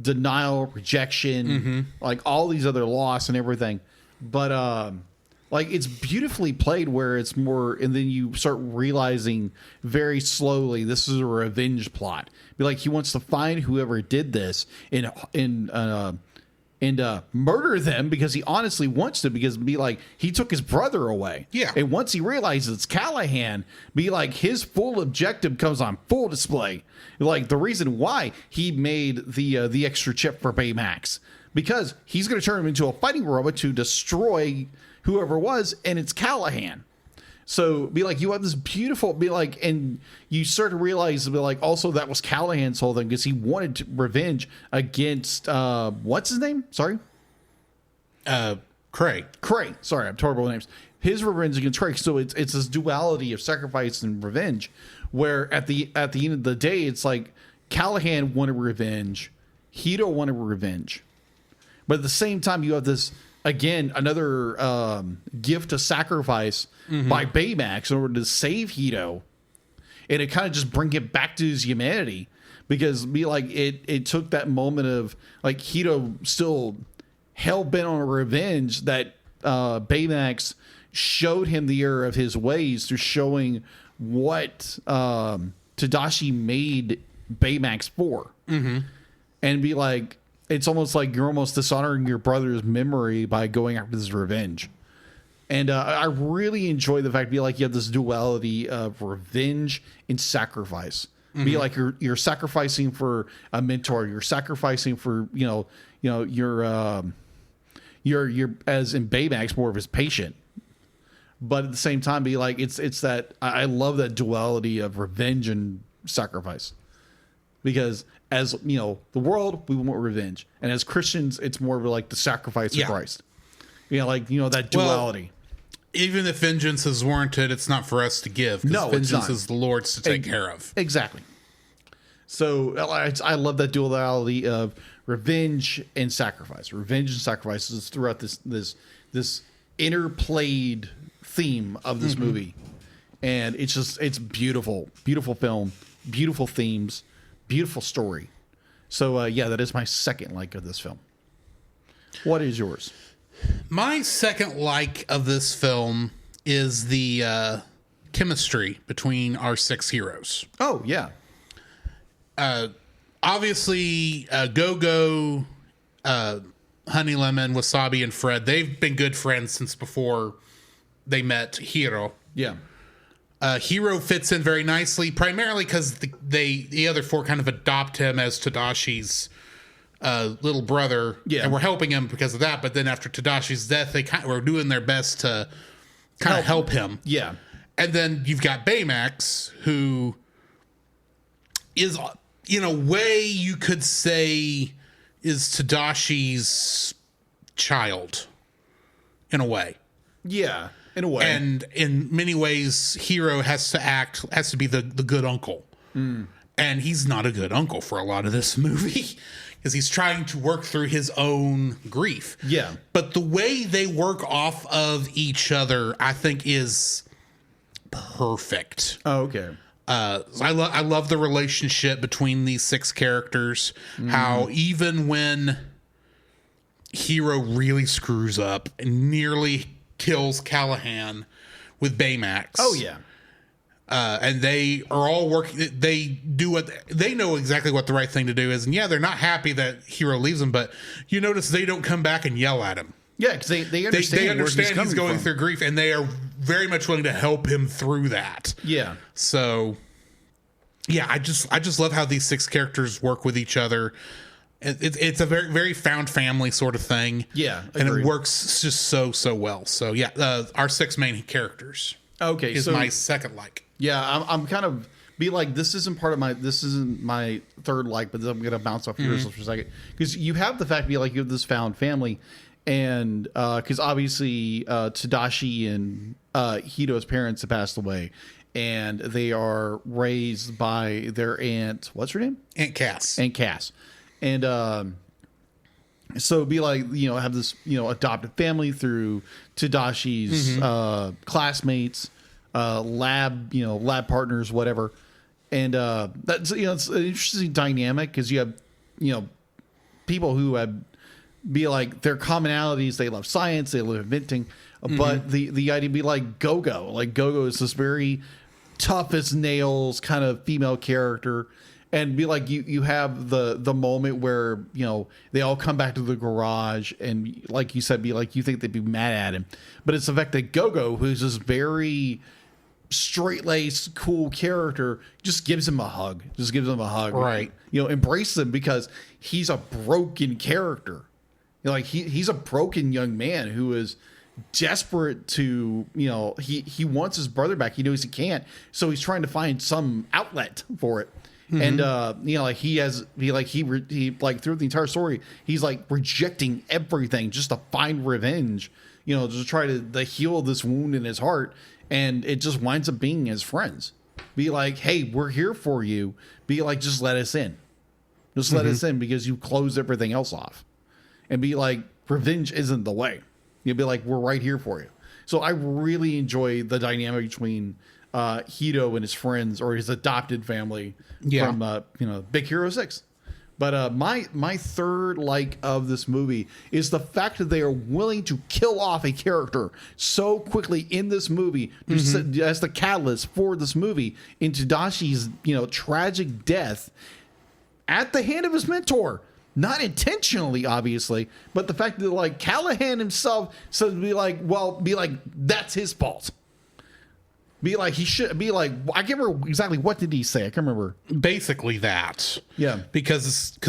denial, rejection, like all these other loss and everything. But like it's beautifully played where it's more, and then you start realizing very slowly this is a revenge plot. Be like he wants to find whoever did this and murder them because he honestly wants to, because be like he took his brother away. Yeah. And once he realizes it's Callahan, be like his full objective comes on full display. Like the reason why he made the extra chip for Baymax, because he's going to turn him into a fighting robot to destroy whoever it was, and it's Callahan. So be like you have this beautiful, be like, and you start to realize, be like, also that was Callahan's whole thing because he wanted revenge against what's his name? Sorry, Cray. Sorry, I'm terrible with names. His revenge against Cray. So it's this duality of sacrifice and revenge, where at the end of the day, it's like Callahan wanted revenge, Hito wanted revenge, but at the same time, you have this. Again, another gift of sacrifice by Baymax in order to save Hito, and it kind of just bring it back to his humanity, because be like it took that moment of like Hito still hell bent on a revenge that Baymax showed him the error of his ways through showing what Tadashi made Baymax for, and be like. It's almost like you're almost dishonoring your brother's memory by going after this revenge. And I really enjoy the fact, be like, you have this duality of revenge and sacrifice. Be like you're sacrificing for a mentor. You're sacrificing for, you're as in Baymax, more of his patient. But at the same time, be like, it's that I love that duality of revenge and sacrifice. Because as the world, we want revenge, and as Christians, it's more of like the sacrifice of Christ. That duality. Well, even if vengeance is warranted, it's not for us to give. No, vengeance is the Lord's to take care of. Exactly. So I love that duality of revenge and sacrifice. Revenge and sacrifice is throughout this interplayed theme of this movie, and it's beautiful, beautiful film, beautiful themes. Beautiful story. So, that is my second like of this film. What is yours? My second like of this film is the chemistry between our 6 heroes. Oh, yeah. Obviously, Go-Go, Honey Lemon, Wasabi, and Fred, they've been good friends since before they met Hiro. Yeah. Hiro fits in very nicely, primarily because the other 4 kind of adopt him as Tadashi's little brother, and we're helping him because of that. But then after Tadashi's death, they kind of were doing their best to kind of help him. Yeah, and then you've got Baymax, who is, in a way, you could say, is Tadashi's child, in a way. Yeah. In a way. And in many ways, Hiro has to be the good uncle. And he's not a good uncle for a lot of this movie because he's trying to work through his own grief. Yeah. But the way they work off of each other, I think, is perfect. Oh, okay. I love the relationship between these 6 characters. How even when Hiro really screws up and nearly kills Callahan with Baymax. Oh yeah. And they are all working. They do what they know exactly what the right thing to do is. And they're not happy that Hiro leaves them, but you notice they don't come back and yell at him. Yeah, because they understand, they understand he's going from. through grief, and they are very much willing to help him through that. Yeah. So, I just love how these 6 characters work with each other. It's a very, very found family sort of thing. Yeah, and agreed. it works just so well. So our 6 main characters. Okay, is so my second like. Yeah, I'm kind of be like this isn't my third like, but I'm gonna bounce off yours for a second because you have the fact be like you have this found family, and because obviously Tadashi and Hito's parents have passed away, and they are raised by their aunt. What's her name? Aunt Cass. And Cass. And So it'd be like, have this, adopted family through Tadashi's classmates, lab partners, whatever. And that's, it's an interesting dynamic because you have, people who be like their commonalities. They love science. They love inventing. But the idea be like Go-Go. Like Go-Go is this very tough as nails kind of female character. And be like you have the moment where they all come back to the garage and like you said, be like you think they'd be mad at him, but it's the fact that Go-Go, who's this very straight-laced cool character, just gives him a hug, Right. Embrace him because he's a broken character. Like he's a broken young man who is desperate to he wants his brother back. He knows he can't, so he's trying to find some outlet for it. And through the entire story, he's like rejecting everything just to find revenge, just to try to heal this wound in his heart. And it just winds up being his friends. Be like, hey, we're here for you. Be like, just let us in. Just let us in because you closed everything else off. And be like, revenge isn't the way. You'll be like, we're right here for you. So I really enjoy the dynamic between Hito and his friends or his adopted family from Big Hero 6. But my third like of this movie is the fact that they are willing to kill off a character so quickly in this movie as the catalyst for this movie in Tadashi's tragic death at the hand of his mentor. Not intentionally, obviously, but the fact that like Callahan himself said be like, that's his fault. Be like, he should be like, I can't remember exactly what did he say. I can't remember. Basically that. Yeah. Because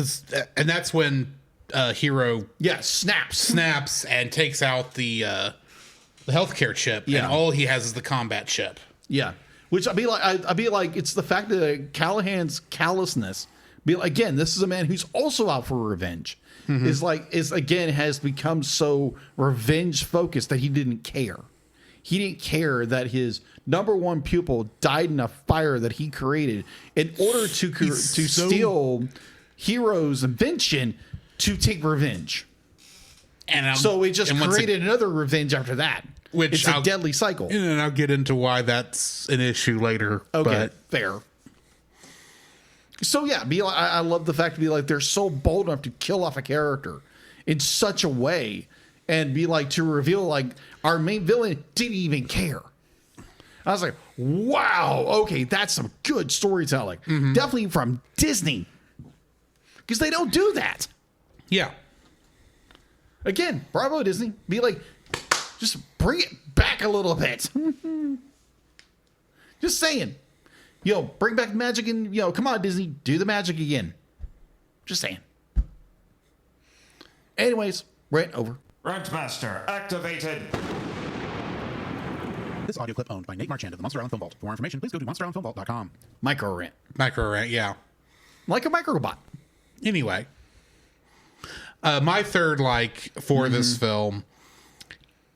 that's when Hero snaps and takes out the healthcare chip. Yeah. And all he has is the combat chip. Yeah. Which I'd be like, it's the fact that Callahan's callousness. Again, this is a man who's also out for revenge. Has become so revenge focused that he didn't care. He didn't care that his number one pupil died in a fire that he created in order to steal Hero's invention to take revenge. So it just created another revenge after that. It's a deadly cycle. And I'll get into why that's an issue later. Okay, fair. So yeah, I love the fact to they're so bold enough to kill off a character in such a way and to reveal our main villain didn't even care. I was like, wow, okay, that's some good storytelling. Definitely from Disney. Because they don't do that. Yeah. Again, bravo Disney. Just bring it back a little bit. Just saying. Bring back magic and, come on, Disney, do the magic again. Just saying. Anyways, rant over. Rantmaster activated. This audio clip owned by Nate Marchand of the Monster Island Film Vault. For more information, please go to monsterislandfilmvault.com. Micro rant. Yeah. Like a microbot. Anyway. My third for this film,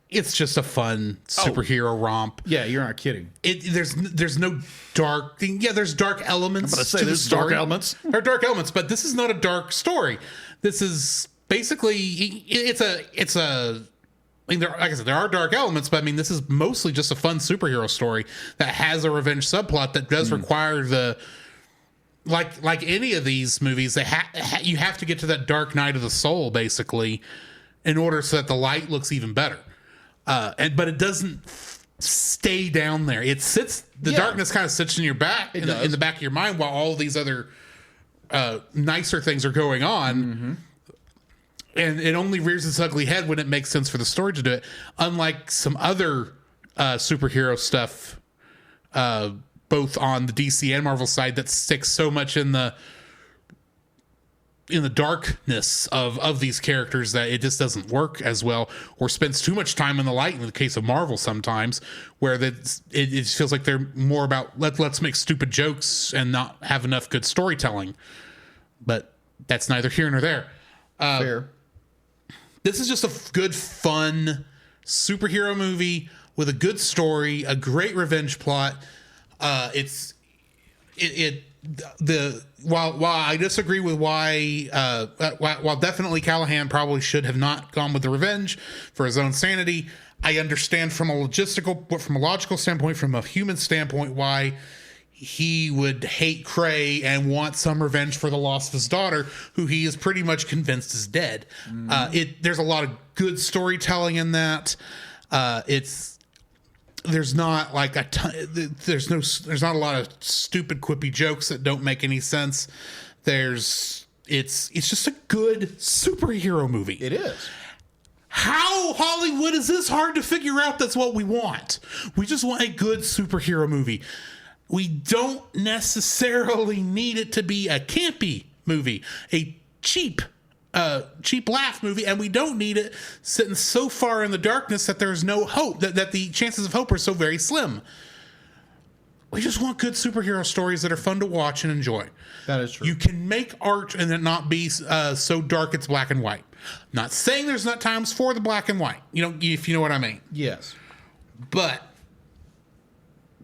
it's just a fun superhero romp. Yeah, you're not kidding. There's no dark thing. Yeah, there's dark elements. I'm gonna say there's dark elements. There are dark elements, but this is not a dark story. This is basically it's a. I mean, like I said, there are dark elements, but I mean, this is mostly just a fun superhero story that has a revenge subplot that does require the. Like any of these movies, you have to get to that dark night of the soul, basically, in order so that the light looks even better. But it doesn't stay down there. It sits. The darkness kind of sits in your back, in the back of your mind, while all these other nicer things are going on. And it only rears its ugly head when it makes sense for the story to do it. Unlike some other superhero stuff, both on the DC and Marvel side, that sticks so much in the darkness of these characters that it just doesn't work as well, or spends too much time in the light in the case of Marvel sometimes, where it feels like they're more about let's make stupid jokes and not have enough good storytelling. But that's neither here nor there. Fair. This is just a good, fun superhero movie with a good story, a great revenge plot. It while I disagree with while definitely Callahan probably should have not gone with the revenge for his own sanity, I understand from a logical standpoint, from a human standpoint, why he would hate Cray and want some revenge for the loss of his daughter, who he is pretty much convinced is dead. There's a lot of good storytelling in that. There's not like a ton, there's not a lot of stupid quippy jokes that don't make any sense. It's just a good superhero movie. It is. How Hollywood is this hard to figure out? That's what we want. We just want a good superhero movie. We don't necessarily need it to be a campy movie, a cheap laugh movie, and we don't need it sitting so far in the darkness that there's no hope, that the chances of hope are so very slim. We just want good superhero stories that are fun to watch and enjoy. That is true. You can make art and it not be so dark it's black and white. I'm not saying there's not times for the black and white, if you know what I mean. Yes. But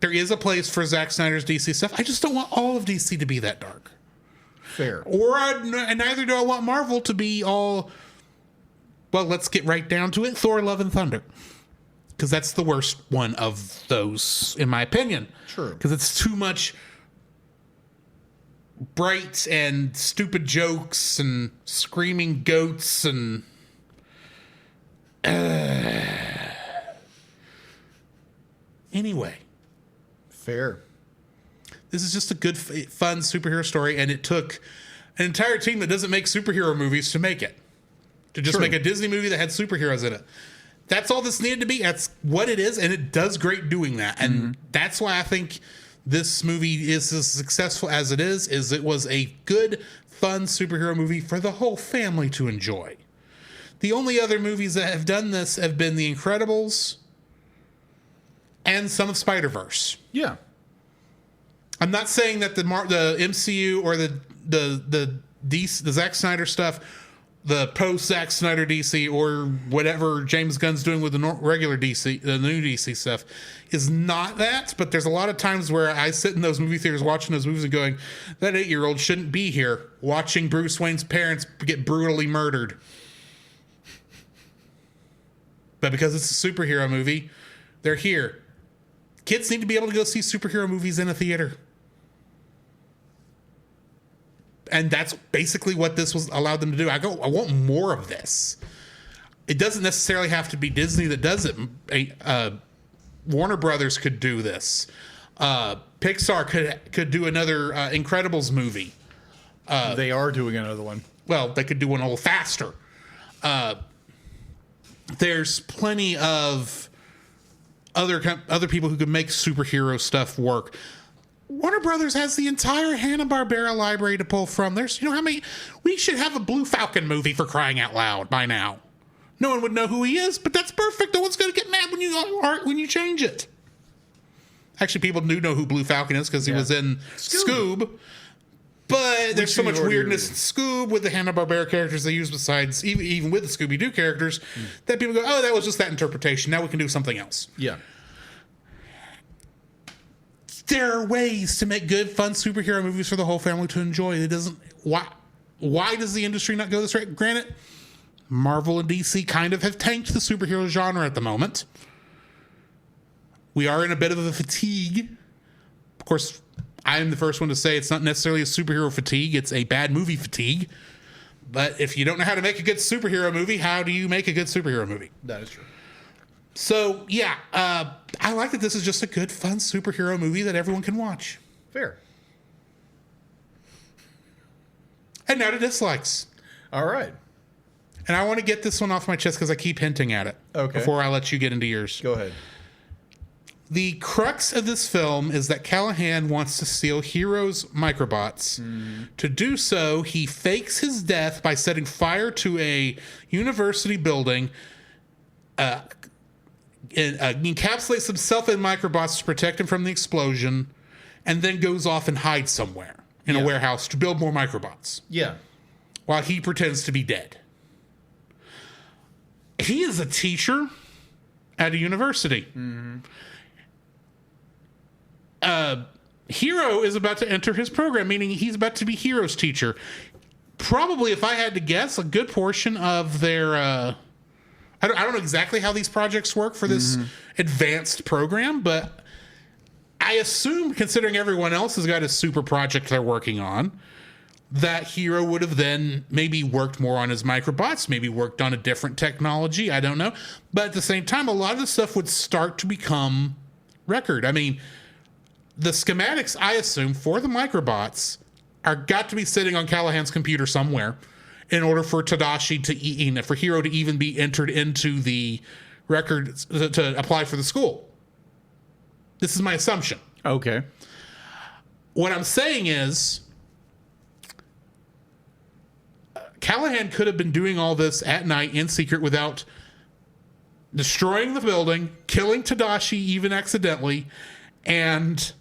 there is a place for Zack Snyder's DC stuff. I just don't want all of DC to be that dark. Fair. And neither do I want Marvel to be all, well, let's get right down to it, Thor Love and Thunder. Because that's the worst one of those, in my opinion. True. Because it's too much bright and stupid jokes and screaming goats and... Anyway. Fair. This is just a good, fun superhero story, and it took an entire team that doesn't make superhero movies to make it. To just make a Disney movie that had superheroes in it. That's all this needed to be. That's what it is, and it does great doing that. And that's why I think this movie is as successful as it is it was a good, fun superhero movie for the whole family to enjoy. The only other movies that have done this have been The Incredibles and some of Spider-Verse. Yeah. I'm not saying that the MCU or the Zack Snyder stuff, the post Zack Snyder DC or whatever James Gunn's doing with the regular DC, the new DC stuff, is not that. But there's a lot of times where I sit in those movie theaters watching those movies and going, that 8-year-old shouldn't be here watching Bruce Wayne's parents get brutally murdered. But because it's a superhero movie, they're here. Kids need to be able to go see superhero movies in a theater. And that's basically what this was allowed them to do. I want more of this. It doesn't necessarily have to be Disney that does it. Warner Brothers could do this. Pixar could do another Incredibles movie. They are doing another one. Well, they could do one a little faster. There's plenty of other people who could make superhero stuff work. Warner Brothers has the entire Hanna-Barbera library to pull from. There's, how many? We should have a Blue Falcon movie, for crying out loud, by now. No one would know who he is, but that's perfect. No one's going to get mad when you change it. Actually, people do know who Blue Falcon is because he was in Scoob. But there's so much weirdness in Scoob with the Hanna-Barbera characters they use besides, even with the Scooby-Doo characters, that people go, oh, that was just that interpretation. Now we can do something else. Yeah. There are ways to make good, fun superhero movies for the whole family to enjoy. It doesn't. Why does the industry not go this way? Granted, Marvel and DC kind of have tanked the superhero genre at the moment. We are in a bit of a fatigue. Of course, I'm the first one to say it's not necessarily a superhero fatigue. It's a bad movie fatigue. But if you don't know how to make a good superhero movie, how do you make a good superhero movie? That is true. So, yeah, I like that this is just a good, fun superhero movie that everyone can watch. Fair. And now to dislikes. All right. And I want to get this one off my chest because I keep hinting at it. Okay. Before I let you get into yours. Go ahead. The crux of this film is that Callahan wants to steal Hero's microbots. To do so, he fakes his death by setting fire to a university building, encapsulates himself in microbots to protect him from the explosion, and then goes off and hides somewhere in a warehouse to build more microbots. Yeah. While he pretends to be dead. He is a teacher at a university. Hiro is about to enter his program, meaning he's about to be Hiro's teacher. Probably, if I had to guess, a good portion of their... I don't know exactly how these projects work for this advanced program, but I assume, considering everyone else has got a super project they're working on, that Hiro would have then maybe worked more on his microbots, maybe worked on a different technology. I don't know. But at the same time, a lot of the stuff would start to become record. I mean, the schematics, I assume, for the microbots are got to be sitting on Callahan's computer somewhere in order for Tadashi for Hiro to even be entered into the record to apply for the school. This is my assumption. Okay. What I'm saying is, Callahan could have been doing all this at night in secret without destroying the building, killing Tadashi even accidentally, and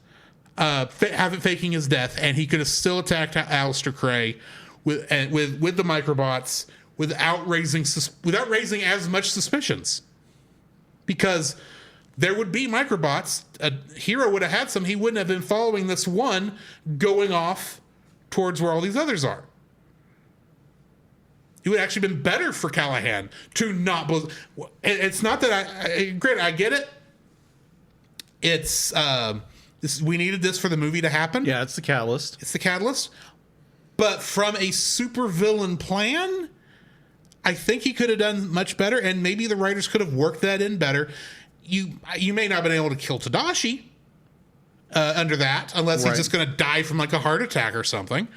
faking his death, and he could have still attacked Aleister Crey with the microbots without raising as much suspicions, because there would be microbots. Hiro would have had some. He wouldn't have been following this one going off towards where all these others are. It would have actually been better for Callahan to not. It's not that I get it. It's we needed this for the movie to happen. Yeah, it's the catalyst. It's the catalyst. But from a supervillain plan, I think he could have done much better, and maybe the writers could have worked that in better. You may not have been able to kill Tadashi under that, unless he's just going to die from like a heart attack or something.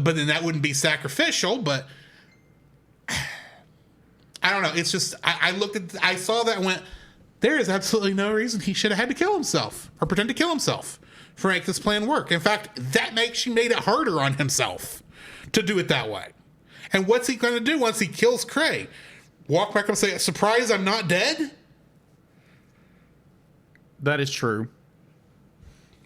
But then that wouldn't be sacrificial. But I don't know. It's just I saw that and went, there is absolutely no reason he should have had to kill himself or pretend to kill himself for make this plan work. In fact, that actually made it harder on himself to do it that way. And what's he going to do once he kills Crey? Walk back up and say, surprise, I'm not dead? That is true.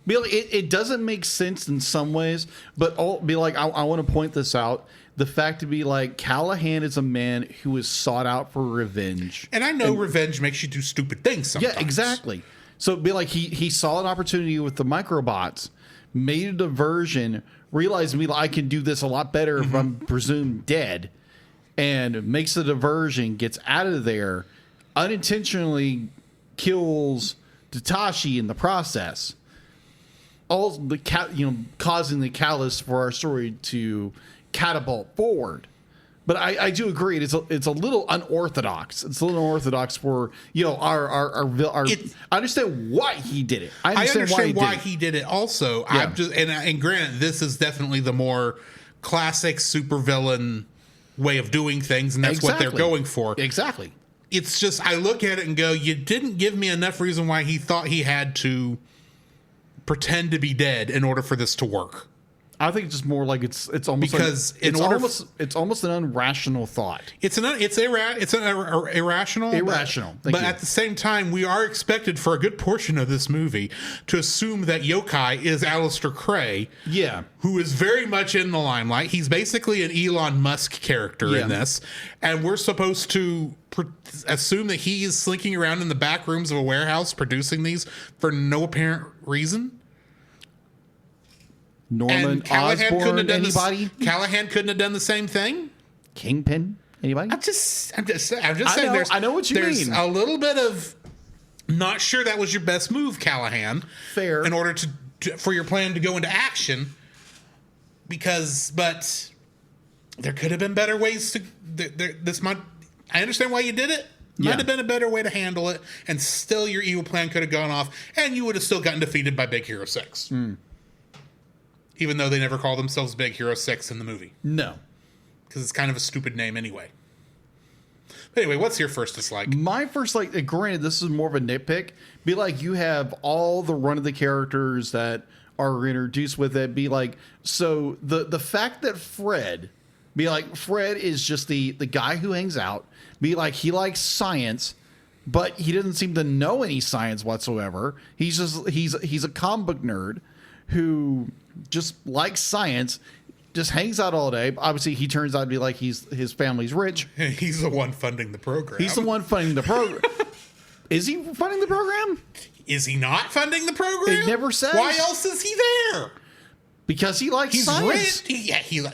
It doesn't make sense in some ways, but I want to point this out. The fact to be like, Callahan is a man who is sought out for revenge. And I know revenge makes you do stupid things sometimes. Yeah, exactly. So it'd be like he saw an opportunity with the microbots, made a diversion, realized I can do this a lot better if I'm presumed dead, and makes a diversion, gets out of there, unintentionally kills Tadashi in the process. All the causing the catalyst for our story to catapult forward. But I do agree it's a little unorthodox. It's a little unorthodox for our I understand why he did it. I understand why he did it also. Yeah. I'm just and granted, this is definitely the more classic supervillain way of doing things, and that's what they're going for. Exactly. It's just I look at it and go, you didn't give me enough reason why he thought he had to pretend to be dead in order for this to work. I think it's just more like it's almost because like, it's almost an irrational thought. It's irrational. But at the same time, we are expected for a good portion of this movie to assume that Yokai is Aleister Crey. Yeah, who is very much in the limelight. He's basically an Elon Musk character in this, and we're supposed to assume that he is slinking around in the back rooms of a warehouse producing these for no apparent reason. Norman Osborn, anybody? Callahan couldn't have done the same thing. Kingpin, anybody? I'm just saying. I know what you mean. There's a little bit of not sure that was your best move, Callahan. Fair. In order for your plan to go into action, but there could have been better ways to. I understand why you did it. Might have been a better way to handle it, and still your evil plan could have gone off, and you would have still gotten defeated by Big Hero 6. Even though they never call themselves Big Hero 6 in the movie. No. Because it's kind of a stupid name anyway. But anyway, what's your first dislike? My first, granted, this is more of a nitpick. Be like, you have all the run of the characters that are introduced with it. Be like, so the fact that Fred is just the guy who hangs out. Be like, he likes science, but he doesn't seem to know any science whatsoever. He's a comic book nerd who just likes science, just hangs out all day. Obviously, he turns out to be like his family's rich. He's the one funding the program. He's the one funding the program. Is he funding the program? Is he not funding the program? It never says. Why else is he there? Because he likes He's science. rich.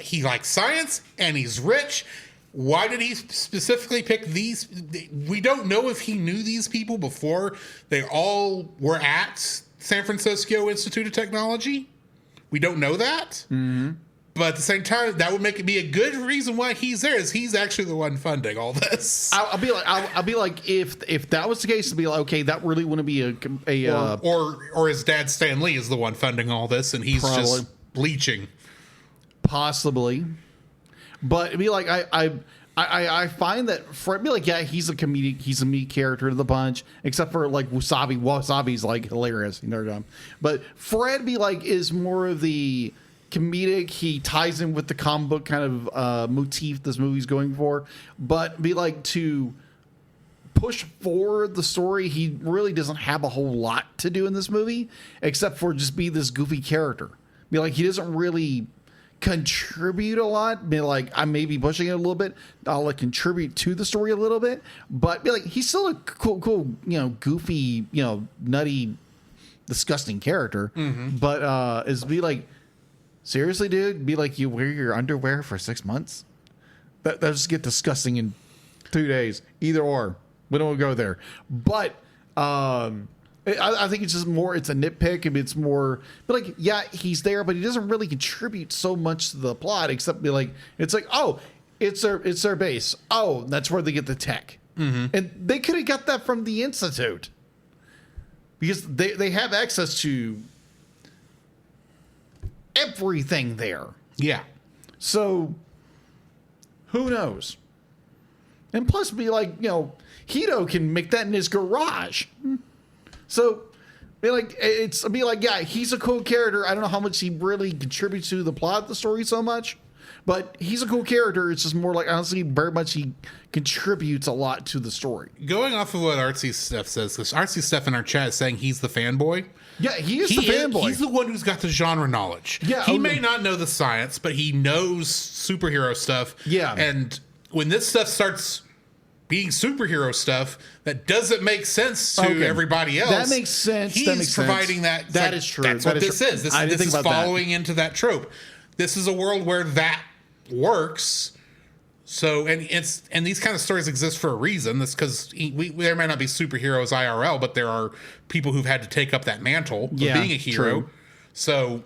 He likes science, and he's rich. Why did he specifically pick these? We don't know if he knew these people before they all were at San Francisco Institute of Technology. We don't know that. Mm-hmm. But at the same time, that would make it be a good reason why he's there. Is he's actually the one funding all this? I'll be like, if that was the case, to be like, okay, that really wouldn't be or his dad Stan Lee is the one funding all this, and he's Probably. just bleaching. possibly, but it'd be like I find that Fred be like, yeah, he's a meat character of the bunch, except for like Wasabi. Wasabi's like hilarious, you know. But Fred be like is more of the comedic. He ties in with the comic book kind of motif this movie's going for, but be like to push forward the story, he really doesn't have a whole lot to do in this movie except for just be this goofy character. Be like, he doesn't really contribute a lot. Be like, I may be pushing it a little bit. I'll like contribute to the story a little bit, but be like, he's still a cool, goofy, nutty, disgusting character. Mm-hmm. But is be like, seriously, dude? Be like, you wear your underwear for 6 months? That just get disgusting in 2 days. Either or. We don't go there. But I think it's just more, it's a nitpick. And it's more, but like, yeah, he's there, but he doesn't really contribute so much to the plot, except be like, it's like, oh, it's their base. Oh, that's where they get the tech. Mm-hmm. And they could have got that from the Institute. Because they have access to everything there. Yeah. So who knows? And plus be like, Hito can make that in his garage. So be like, yeah, he's a cool character. I don't know how much he really contributes to the plot of the story so much, but he's a cool character. It's just more like, honestly, very much he contributes a lot to the story. Going off of what Artsy Steph says, because Artsy Steph in our chat is saying he's the fanboy. Yeah, he is the fanboy. He's the one who's got the genre knowledge. Yeah, he may not know the science, but he knows superhero stuff. Yeah. And when this stuff starts being superhero stuff that doesn't make sense to everybody else. That makes sense. He's providing that. That is true. That's what this is. This is following into that trope. This is a world where that works. So, and these kind of stories exist for a reason. That's because there may not be superheroes IRL, but there are people who've had to take up that mantle of being a hero. True. So,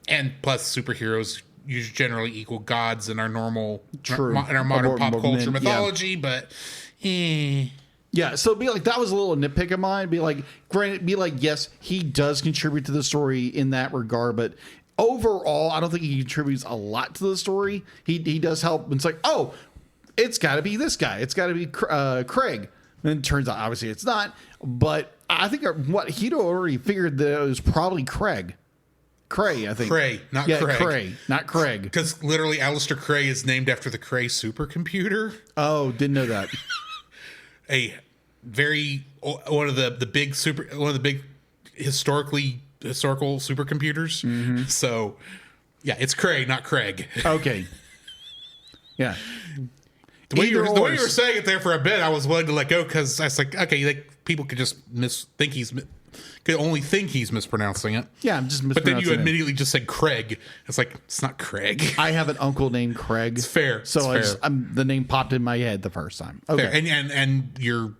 and plus superheroes usually generally equal gods in our normal, in our modern pop culture mythology, but yeah, so be like, that was a little nitpick of mine. Be like, granted, be like, yes, he does contribute to the story in that regard, but overall, I don't think he contributes a lot to the story. He does help. It's like, oh, it's got to be this guy. It's got to be Craig. And it turns out, obviously, it's not. But I think what Hito already figured that it was probably Craig. Cray, I think. Cray, not Craig. Cray, not Craig. Because literally, Alistair Cray is named after the Cray supercomputer. Oh, didn't know that. One of the big historical supercomputers. Mm-hmm. So, yeah, it's Cray, not Craig. Okay. Yeah. The way you were saying it there for a bit, I was willing to let go because I was like, okay, people could just could only think he's mispronouncing it. Yeah, I'm just mispronouncing it. But then you immediately just said Craig. It's like, it's not Craig. I have an uncle named Craig. It's fair. So the name popped in my head the first time. Okay. Fair. And your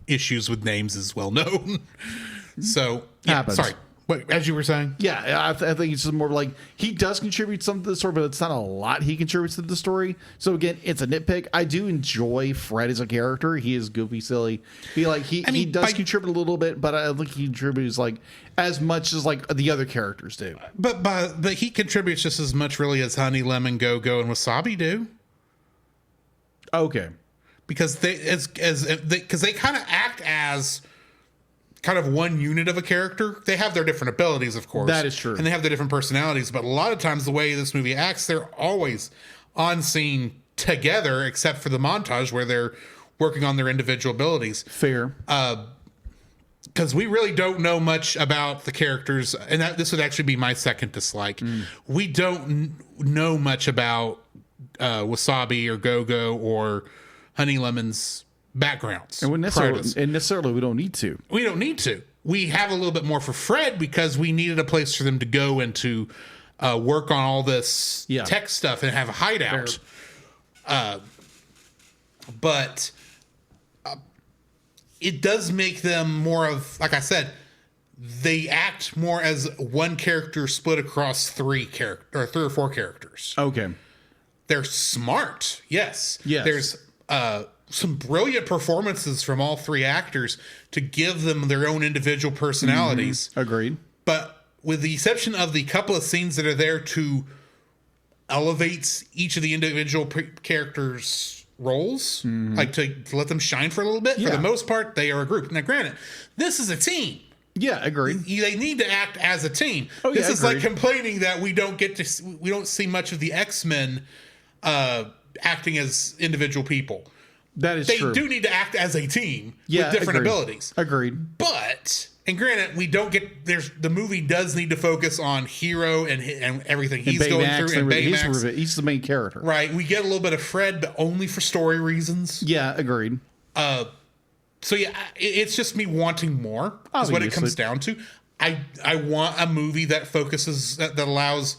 issues with names is well known. So, yeah, happens. Sorry. What, as you were saying? Yeah, I think it's just more like he does contribute something to the story, but it's not a lot he contributes to the story. So again, it's a nitpick. I do enjoy Fred as a character. He is goofy, silly. He does contribute a little bit, but I don't think he contributes like as much as like the other characters do. But he contributes just as much really as Honey, Lemon, Go-Go, and Wasabi do. Okay, because they kind of act as kind of one unit of a character. They have their different abilities, of course. That is true. And they have their different personalities, but a lot of times the way this movie acts, they're always on scene together, except for the montage where they're working on their individual abilities. Fair. Because we really don't know much about the characters, and this would actually be my second dislike. We don't know much about Wasabi or Go-Go or Honey Lemon's backgrounds. And necessarily we don't need to. We don't need to. we have a little bit more for Fred because we needed a place for them to go and to work on all this tech stuff and have a hideout. But it does make them more of, like I said, they act more as one character split across three or four characters. Okay. They're smart. Yes. Yes. There's some brilliant performances from all three actors to give them their own individual personalities. Agreed. But with the exception of the couple of scenes that are there to elevate each of the individual characters' roles, like to let them shine for a little bit, for the most part, they are a group. Now, granted, this is a team. Yeah, agreed. They need to act as a team. Oh, yeah, this is like agreed. complaining that we don't see much of the X-Men acting as individual people. That is They true. do need to act as a team Yeah, with different agreed. abilities. Agreed. But, and granted, we don't get, the movie does need to focus on Hero and everything he's And going Baymax through, and he's, Baymax. he's the main character. Right. We get a little bit of Fred, but only for story reasons. Yeah, agreed. So yeah, it's just me wanting more is what it comes down to. I want a movie that focuses, that allows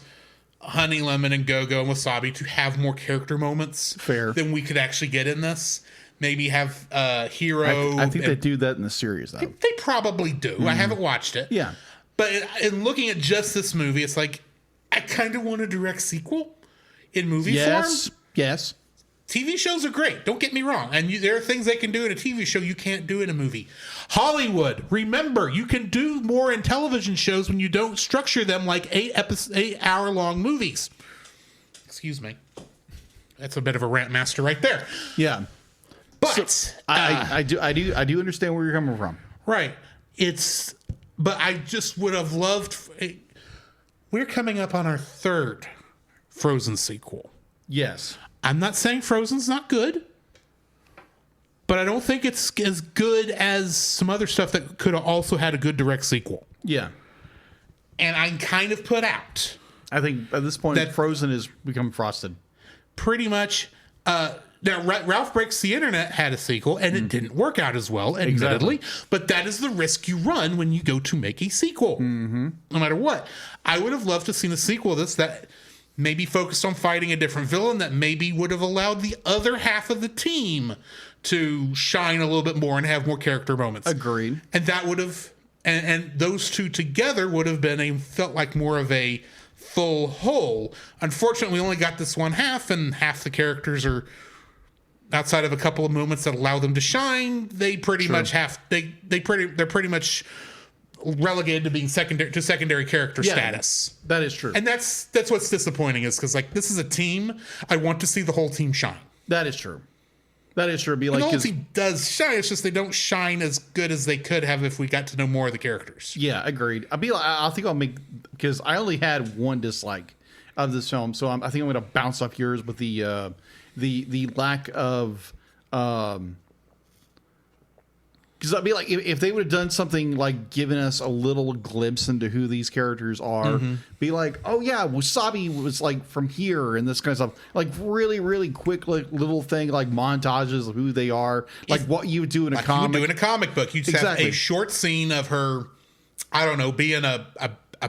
Honey Lemon and Go-Go and Wasabi to have more character moments than we could actually get in this. Maybe have Hero. I think they do that in the series, though. They probably do. I haven't watched it. Yeah. But in looking at just this movie, it's like, I kind of want a direct sequel in movie form. Yes. TV shows are great. Don't get me wrong. And there are things they can do in a TV show you can't do in a movie. Hollywood, remember, you can do more in television shows when you don't structure them like 8-hour-long movies. Excuse me. That's a bit of a rant master right there. Yeah. But I do understand where you're coming from. right. But I just would have loved. We're coming up on our third Frozen sequel. Yes. I'm not saying Frozen's not good, but I don't think it's as good as some other stuff that could have also had a good direct sequel. Yeah. And I'm kind of put out. I think at this point, That- Frozen has become Frosted. Pretty much. Now, Ralph Breaks the Internet had a sequel, and it didn't work out as well, admittedly. But that is the risk you run when you go to make a sequel, no matter what. I would have loved to have seen a sequel of this that maybe focused on fighting a different villain, that maybe would have allowed the other half of the team to shine a little bit more and have more character moments. Agreed. And that would have, and those two together would have been felt like more of a full whole. Unfortunately, we only got this one half, and half the characters are, outside of a couple of moments that allow them to shine, they pretty much they're pretty much relegated to being secondary character status. That is true. And that's what's disappointing, is because, like, this is a team. I want to see the whole team shine. That is true. That is true. Be And like, the whole 'cause- team does shine. It's just they don't shine as good as they could have if we got to know more of the characters. yeah, agreed. I think I'll make, because I only had one dislike of this film, so I think I'm going to bounce off yours with the lack of, because I'd be like, if they would have done something like giving us a little glimpse into who these characters are, be like, oh yeah, Wasabi was like from here and this kind of stuff, like really, really quick, like little thing, like montages of who they are, like what you would do in a Like you comic. would do in a comic book. You'd have Exactly. a short scene of her, I don't know, being a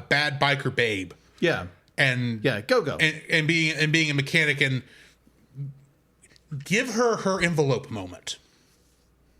bad biker babe. Yeah. And Go-Go. and being a mechanic, and give her envelope moment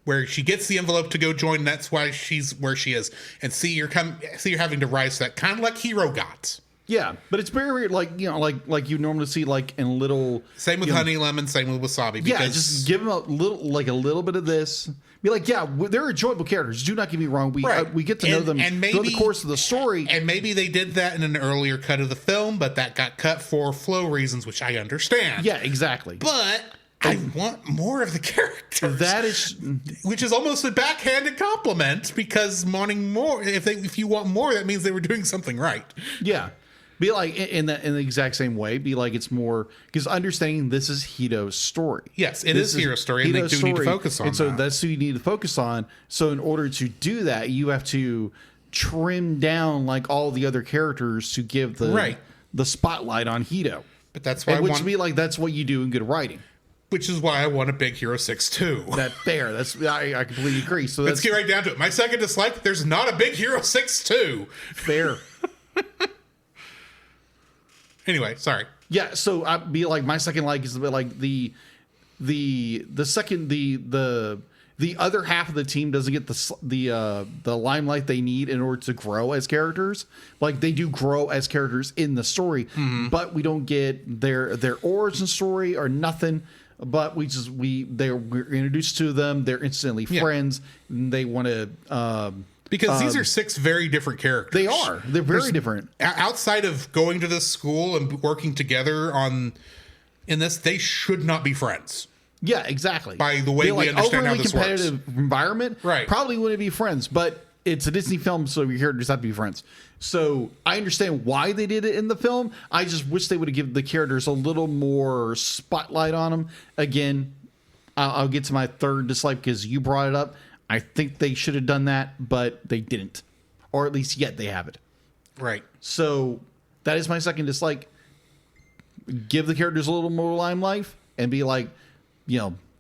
where she gets the envelope to go join, and that's why she's where she is, and see you're having to rise to that, kind of like Hero got. Yeah, but it's very like, you know, like you normally see like in little. Same with Honey Lemon, same with Wasabi. Yeah, Because just give them a little bit of this. Be like, yeah, they're enjoyable characters. Do not get me wrong. We Right. we get to know And- them and throughout the maybe- course of the story. And maybe they did that in an earlier cut of the film, but that got cut for flow reasons, which I understand. Yeah, exactly. But I want more of the characters. That is, which is almost a backhanded compliment, because wanting more, if you want more, that means they were doing something right. yeah. Be like in the exact same way. Be like it's more because understanding this is Hito's story. Yes, it is Hero's story, and they do need to focus on and so that. that's who you need to focus on. So in order to do that, you have to trim down like all the other characters to give the Right. the spotlight on Hito. But that's why I And which want. be like that's what you do in good writing. which is why I want a Big Hero 6 too. That fair. I completely agree. So Let's that's get right down to it. My second dislike, there's not a Big Hero 6 2. fair. Anyway, sorry. Yeah, so I'd be like, my second like is a bit like the other half of the team doesn't get the limelight they need in order to grow as characters. Like, they do grow as characters in the story, but we don't get their origin story or nothing. But we're introduced to them. They're instantly friends. And they want to Because these are 6 very different characters. they are. They're very different. Outside of going to this school and working together in this, they should not be friends. Yeah, exactly. By the way They're we understand how overly this works. competitive environment, Right. Probably wouldn't be friends, but it's a Disney film, so your characters have to be friends. So I understand why they did it in the film. I just wish they would have given the characters a little more spotlight on them. Again, I'll get to my third dislike because you brought it up. I think they should have done that, but they didn't, or at least yet they haven't. Right. So that is my second dislike. Give the characters a little more limelight and be like,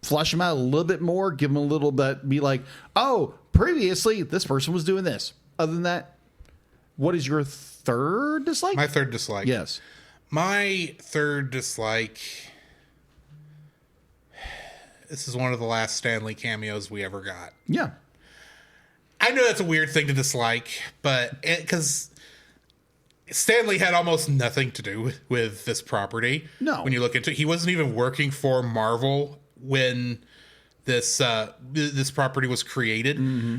flesh them out a little bit more. Give them a little bit. Be like, oh, previously this person was doing this. Other than that, what is your third dislike? My third dislike. Yes. My third dislike. This is one of the last Stan Lee cameos we ever got. Yeah. I know that's a weird thing to dislike, but because Stan Lee had almost nothing to do with this property. No. When you look into it, he wasn't even working for Marvel when this property was created. Mm-hmm.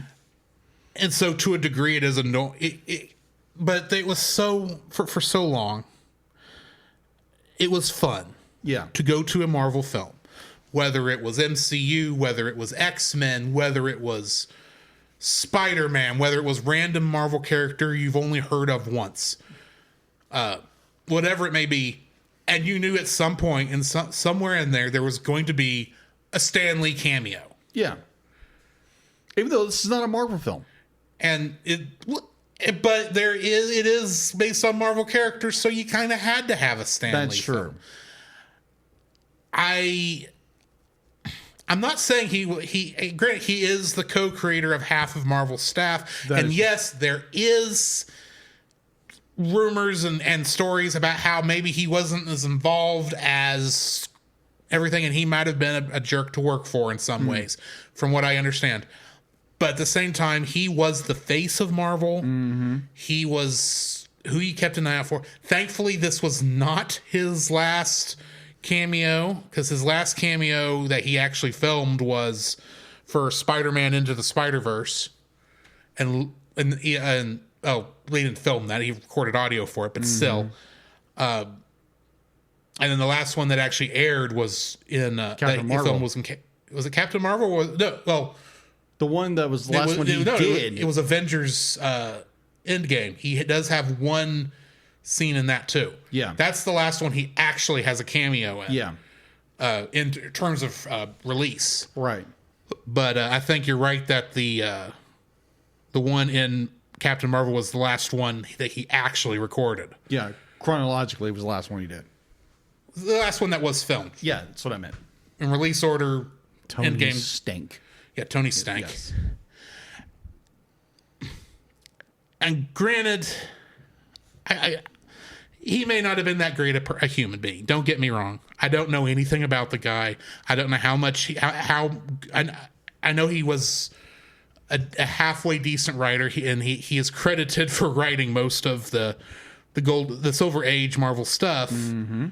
And so to a degree it is but it was so for so long it was fun. Yeah. To go to a Marvel film. Whether it was MCU, whether it was X-Men, whether it was Spider-Man, whether it was random Marvel character you've only heard of once. Whatever it may be. And you knew at some point, in somewhere in there was going to be a Stan Lee cameo. Yeah. Even though this is not a Marvel film. And but it is based on Marvel characters, so you kind of had to have a Stan Lee That's true. film. I'm not saying granted, he is the co-creator of half of Marvel's staff. And yes, there is rumors and stories about how maybe he wasn't as involved as everything, and he might have been a jerk to work for in some ways, from what I understand. But at the same time, he was the face of Marvel. Mm-hmm. He was who you kept an eye out for. Thankfully, this was not his last cameo, because his last cameo that he actually filmed was for Spider-Man Into the Spider-Verse, and they didn't film that. He recorded audio for it, but still. And then the last one that actually aired was in Captain Marvel. Was it Captain Marvel? The one that was the last one he did. It was Avengers Endgame. He does have one scene in that too. Yeah. That's the last one he actually has a cameo in. Yeah. In terms of release. Right. But I think you're right that the one in Captain Marvel was the last one that he actually recorded. Yeah. Chronologically, it was the last one he did. The last one that was filmed. Yeah, that's what I meant. In release order, Tony Endgame. Stank. Yeah, Tony Stank. Yes. And granted, he may not have been that great a human being. Don't get me wrong. I don't know anything about the guy. I don't know how much I know he was a halfway decent writer, and he is credited for writing most of the Silver Age Marvel stuff. Mm-hmm.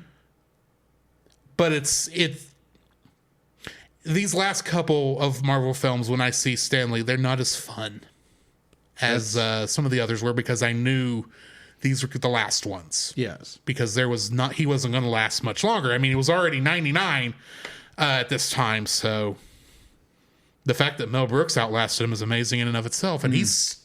But it's these last couple of Marvel films, when I see Stan Lee, they're not as fun as some of the others were, because I knew these were the last ones. Yes. Because he wasn't going to last much longer. I mean, he was already 99 at this time, so the fact that Mel Brooks outlasted him is amazing in and of itself, and he's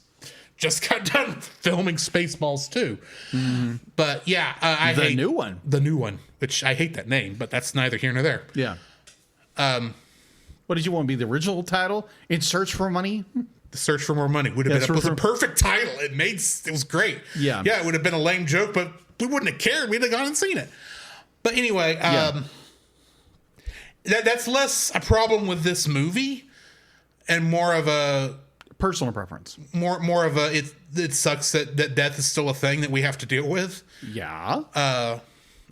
just got done filming Spaceballs too. Mm-hmm. But yeah, I hate the new one, which I hate that name, but that's neither here nor there. Yeah. What did you want to be the original title? In Search for Money? The Search for More Money would have been a perfect title. It was great. Yeah. Yeah, it would have been a lame joke, but we wouldn't have cared. We'd have gone and seen it. But anyway, that's less a problem with this movie and more of a Personal preference. more of a it sucks that death is still a thing that we have to deal with. Yeah.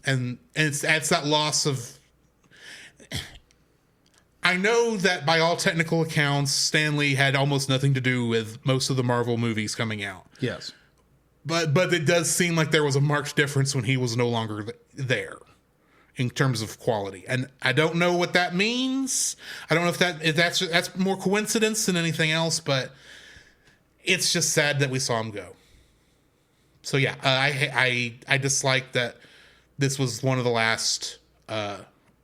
And it's that loss of. I know that by all technical accounts, Stan Lee had almost nothing to do with most of the Marvel movies coming out. Yes. But it does seem like there was a marked difference when he was no longer there in terms of quality. And I don't know what that means. I don't know if that's more coincidence than anything else, but it's just sad that we saw him go. So yeah, I dislike that this was one of the last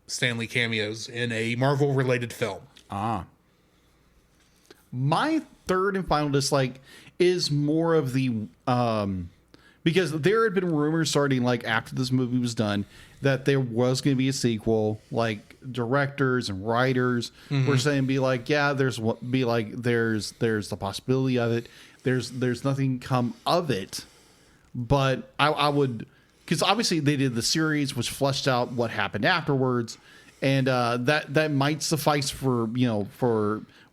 Stan Lee cameos in a Marvel related film. My third and final dislike is more of the because there had been rumors starting like after this movie was done that there was going to be a sequel. Like directors and writers were saying, there's the possibility of it. There's nothing come of it, but I would, because obviously they did the series which fleshed out what happened afterwards, and that might suffice for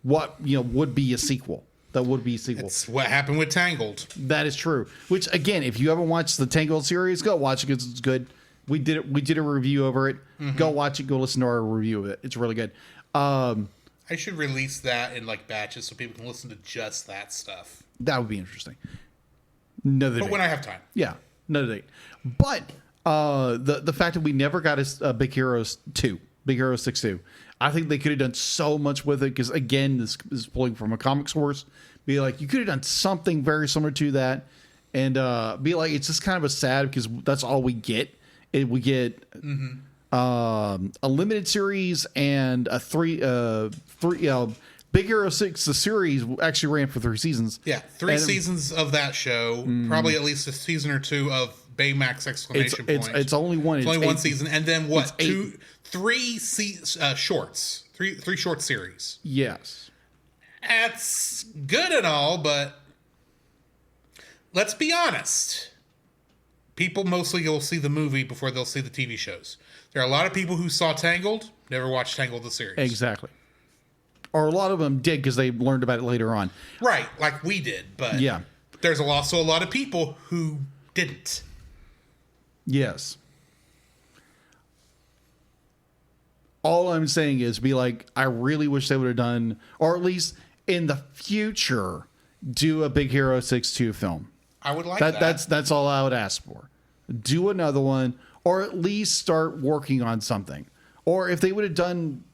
what would be a sequel. That would be a sequel. It's what happened with Tangled. That is true. Which again, if you haven't watched the Tangled series, go watch it because it's good. We did a review over it. Go watch it. Go listen to our review of it. It's really good. I should release that in like batches so people can listen to just that stuff. That would be interesting. But when I have time. Yeah, another date. But the fact that we never got a Big Hero 2, Big Hero 6 2, I think they could have done so much with it because, again, this is pulling from a comic source. Be like, you could have done something very similar to that, and be like, it's just kind of a sad because that's all we get. We get a limited series and a three Big Hero 6. The series actually ran for 3 seasons. Yeah, 3 seasons of that show. Probably at least a season or 2 of Baymax exclamation point. It's only one. It's only 8. one season, and then what? 3 shorts. Three short series. Yes, That's good and all, but let's be honest. People mostly will see the movie before they'll see the TV shows. There are a lot of people who saw Tangled, never watched Tangled the series. exactly. Or a lot of them did because they learned about it later on. Right, like we did, but Yeah. there's also a lot of people who didn't. Yes. All I'm saying is be like, I really wish they would have done, or at least in the future, do a Big Hero 6-2 film. I would like that. That's all I would ask for. Do another one, or at least start working on something. Or if they would have done,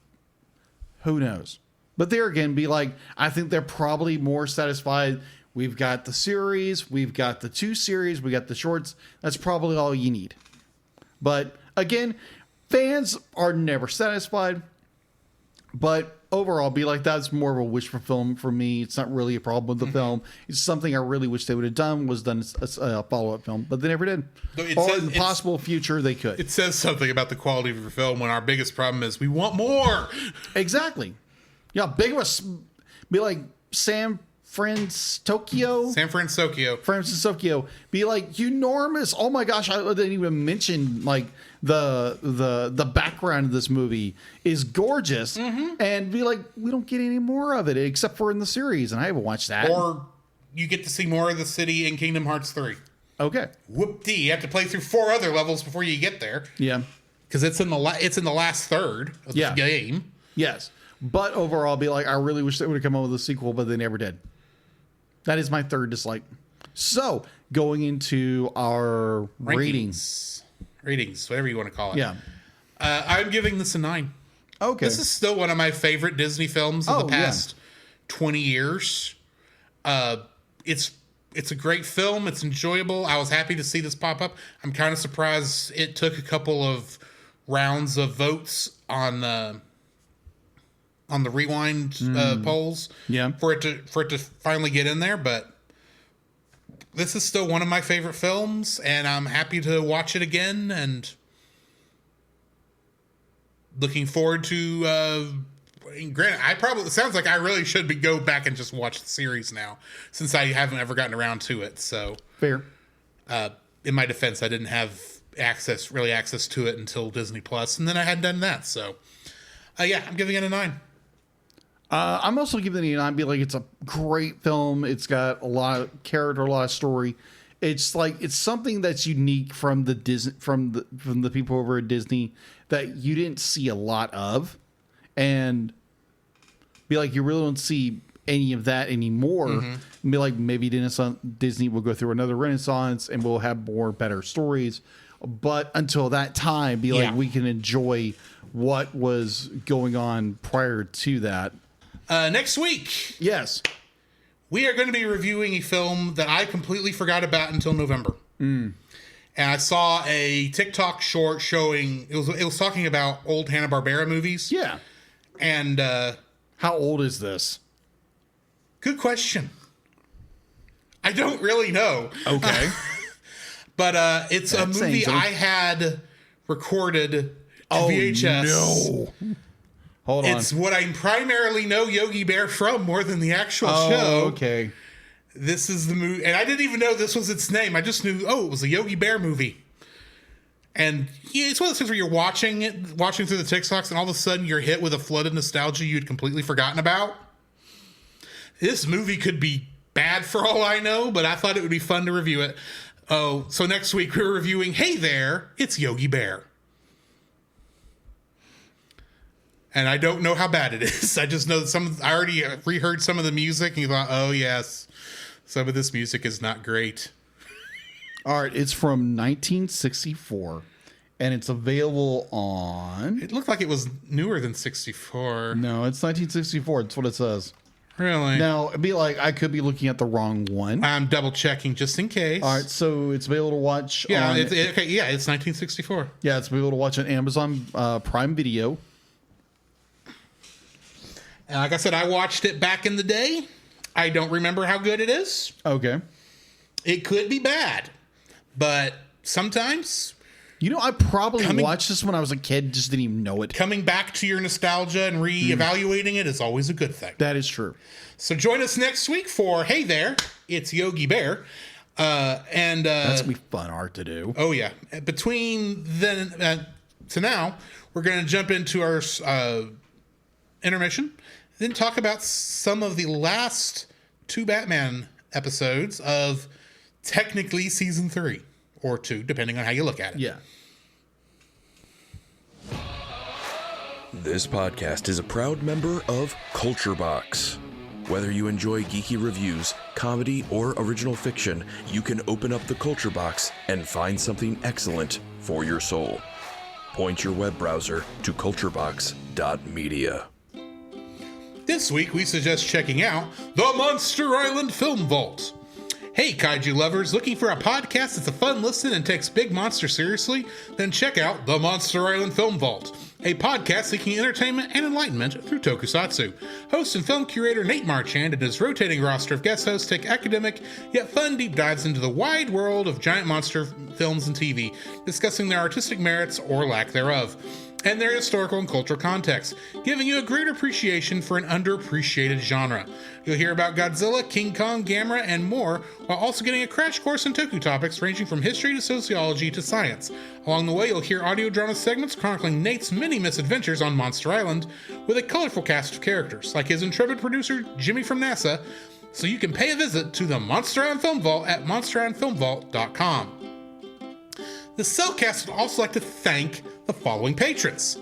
who knows? But there again, be like, I think they're probably more satisfied. We've got the series, we've got the 2 series, we got the shorts. That's probably all you need. But again, fans are never satisfied. But overall, be like, that's more of a wish for film for me. It's not really a problem with the film. It's something I really wish they would have done, was done a follow-up film. But they never did. Or in the possible future, they could. It says something about the quality of your film when our biggest problem is we want more. Exactly. Yeah, big of a, be like San Francisco. Be like enormous. Oh my gosh, I didn't even mention like the background of this movie is gorgeous, and be like, we don't get any more of it except for in the series, and I haven't watched that. Or you get to see more of the city in Kingdom Hearts 3. Okay. Whoop-dee, you have to play through 4 other levels before you get there. Yeah. Because it's in the last third of the game. Yes. But overall, be like, I really wish they would have come up with a sequel, but they never did. That is my third dislike. So, going into our ratings. Ratings, whatever you want to call it. Yeah. I'm giving this a 9. Okay. This is still one of my favorite Disney films of the past 20 years. It's a great film. It's enjoyable. I was happy to see this pop up. I'm kind of surprised it took a couple of rounds of votes on the rewind polls for it to finally get in there, but this is still one of my favorite films, and I'm happy to watch it again, and looking forward to granted, it sounds like I really should go back and just watch the series now, since I haven't ever gotten around to it. So fair. In my defense, I didn't have access to it until Disney Plus, and then I hadn't done that. So Yeah, I'm giving it a 9. I'm also giving it a 9. Be like, it's a great film. It's got a lot of character, a lot of story. It's like it's something that's unique from the Disney, from the people over at Disney that you didn't see a lot of, and be like, you really don't see any of that anymore. Be like, maybe Disney will go through another renaissance and we'll have more better stories. But until that time, be like, we can enjoy what was going on prior to that. Next week, Yes. we are going to be reviewing a film that I completely forgot about until November. And I saw a TikTok short showing, it was talking about old Hanna-Barbera movies. Yeah. And How old is this? good question. I don't really know. Okay. But it's a That's movie saying I had recorded VHS. No. Hold on. It's what I primarily know Yogi Bear from more than the actual show. Okay. This is the movie, and I didn't even know this was its name. I just knew, it was a Yogi Bear movie. And yeah, it's one of those things where you're watching through the TikToks, and all of a sudden you're hit with a flood of nostalgia you'd completely forgotten about. This movie could be bad for all I know, but I thought it would be fun to review it. Oh, so next week we're reviewing Hey There, It's Yogi Bear. And I don't know how bad it is. I just know that I already reheard some of the music, and you thought, oh yes, some of this music is not great. All right. It's from 1964, and it's available on. It looked like it was newer than 64. No, it's 1964. That's what it says. Really? Now, it'd be like I could be looking at the wrong one. I'm double checking just in case. All right, so it's available to watch. Yeah, on, it's 1964. yeah, it's available to watch on Amazon Prime Video. And like I said, I watched it back in the day. I don't remember how good it is. Okay. It could be bad, but sometimes You know, I probably watched this when I was a kid, just didn't even know it. coming back to your nostalgia and reevaluating it is always a good thing. That is true. So join us next week for Hey There, It's Yogi Bear. That's gonna be fun art to do. Oh yeah. Between then to now, we're going to jump into our intermission, then talk about some of the last 2 Batman episodes of technically season 3 or 2, depending on how you look at it. Yeah. This podcast is a proud member of Culture Box. Whether you enjoy geeky reviews, comedy, or original fiction, you can open up the Culture Box and find something excellent for your soul. Point your web browser to culturebox.media. This week, we suggest checking out the Monster Island Film Vault. Hey, kaiju lovers, looking for a podcast that's a fun listen and takes big monsters seriously? Then check out the Monster Island Film Vault, a podcast seeking entertainment and enlightenment through tokusatsu. Host and film curator Nate Marchand and his rotating roster of guest hosts take academic yet fun deep dives into the wide world of giant monster films and TV, discussing their artistic merits or lack thereof, and their historical and cultural context, giving you a greater appreciation for an underappreciated genre. You'll hear about Godzilla, King Kong, Gamera, and more, while also getting a crash course in toku topics ranging from history to sociology to science. Along the way, you'll hear audio drama segments chronicling Nate's many misadventures on Monster Island, with a colorful cast of characters, like his intrepid producer, Jimmy from NASA, so you can pay a visit to the Monster Island Film Vault at monsterislandfilmvault.com. The Cellcast would also like to thank the following patrons: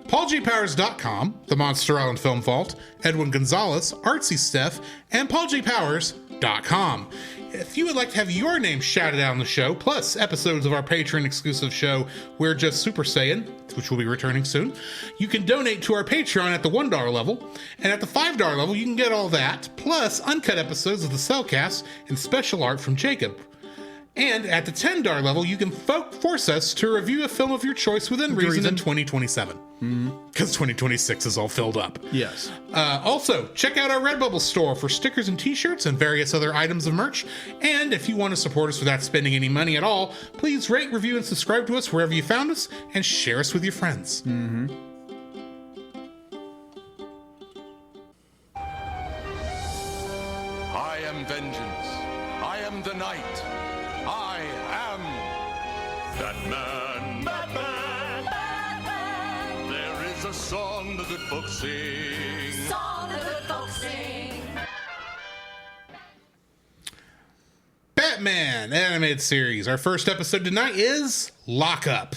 PaulJPowers.com, the Monster Island Film Vault, Edwin Gonzalez, Artsy Steph, and PaulJPowers.com. If you would like to have your name shouted out on the show, plus episodes of our Patreon exclusive show, We're Just Super Saiyan, which will be returning soon, you can donate to our Patreon at the $1 level, and at the $5 level you can get all that, plus uncut episodes of the Cellcast and special art from Jacob. And at the $10 level, you can force us to review a film of your choice within reason in 2027. Because 2026 is all filled up. Yes. Also, check out our Redbubble store for stickers and t-shirts and various other items of merch. And if you want to support us without spending any money at all, please rate, review, and subscribe to us wherever you found us, and share us with your friends. I am vengeance. I am the night. I am Batman. Batman. Batman. There is a a song the good folks sing. Song the good folks sing. Batman animated series. Our first episode tonight is Lock Up.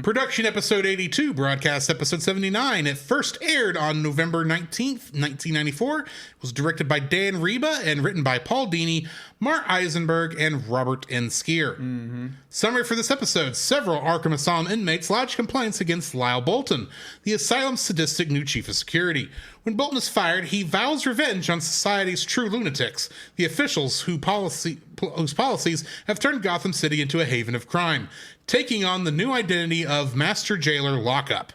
Production episode 82, broadcast episode 79. It first aired on November 19th, 1994. It was directed by Dan Reba and written by Paul Dini, Mark Eisenberg, and Robert N. Skier. Summary for this episode. Several Arkham Asylum inmates lodge complaints against Lyle Bolton, the asylum's sadistic new chief of security. When Bolton is fired, he vows revenge on society's true lunatics, the officials whose policies have turned Gotham City into a haven of crime, taking on the new identity of Master Jailer Lockup.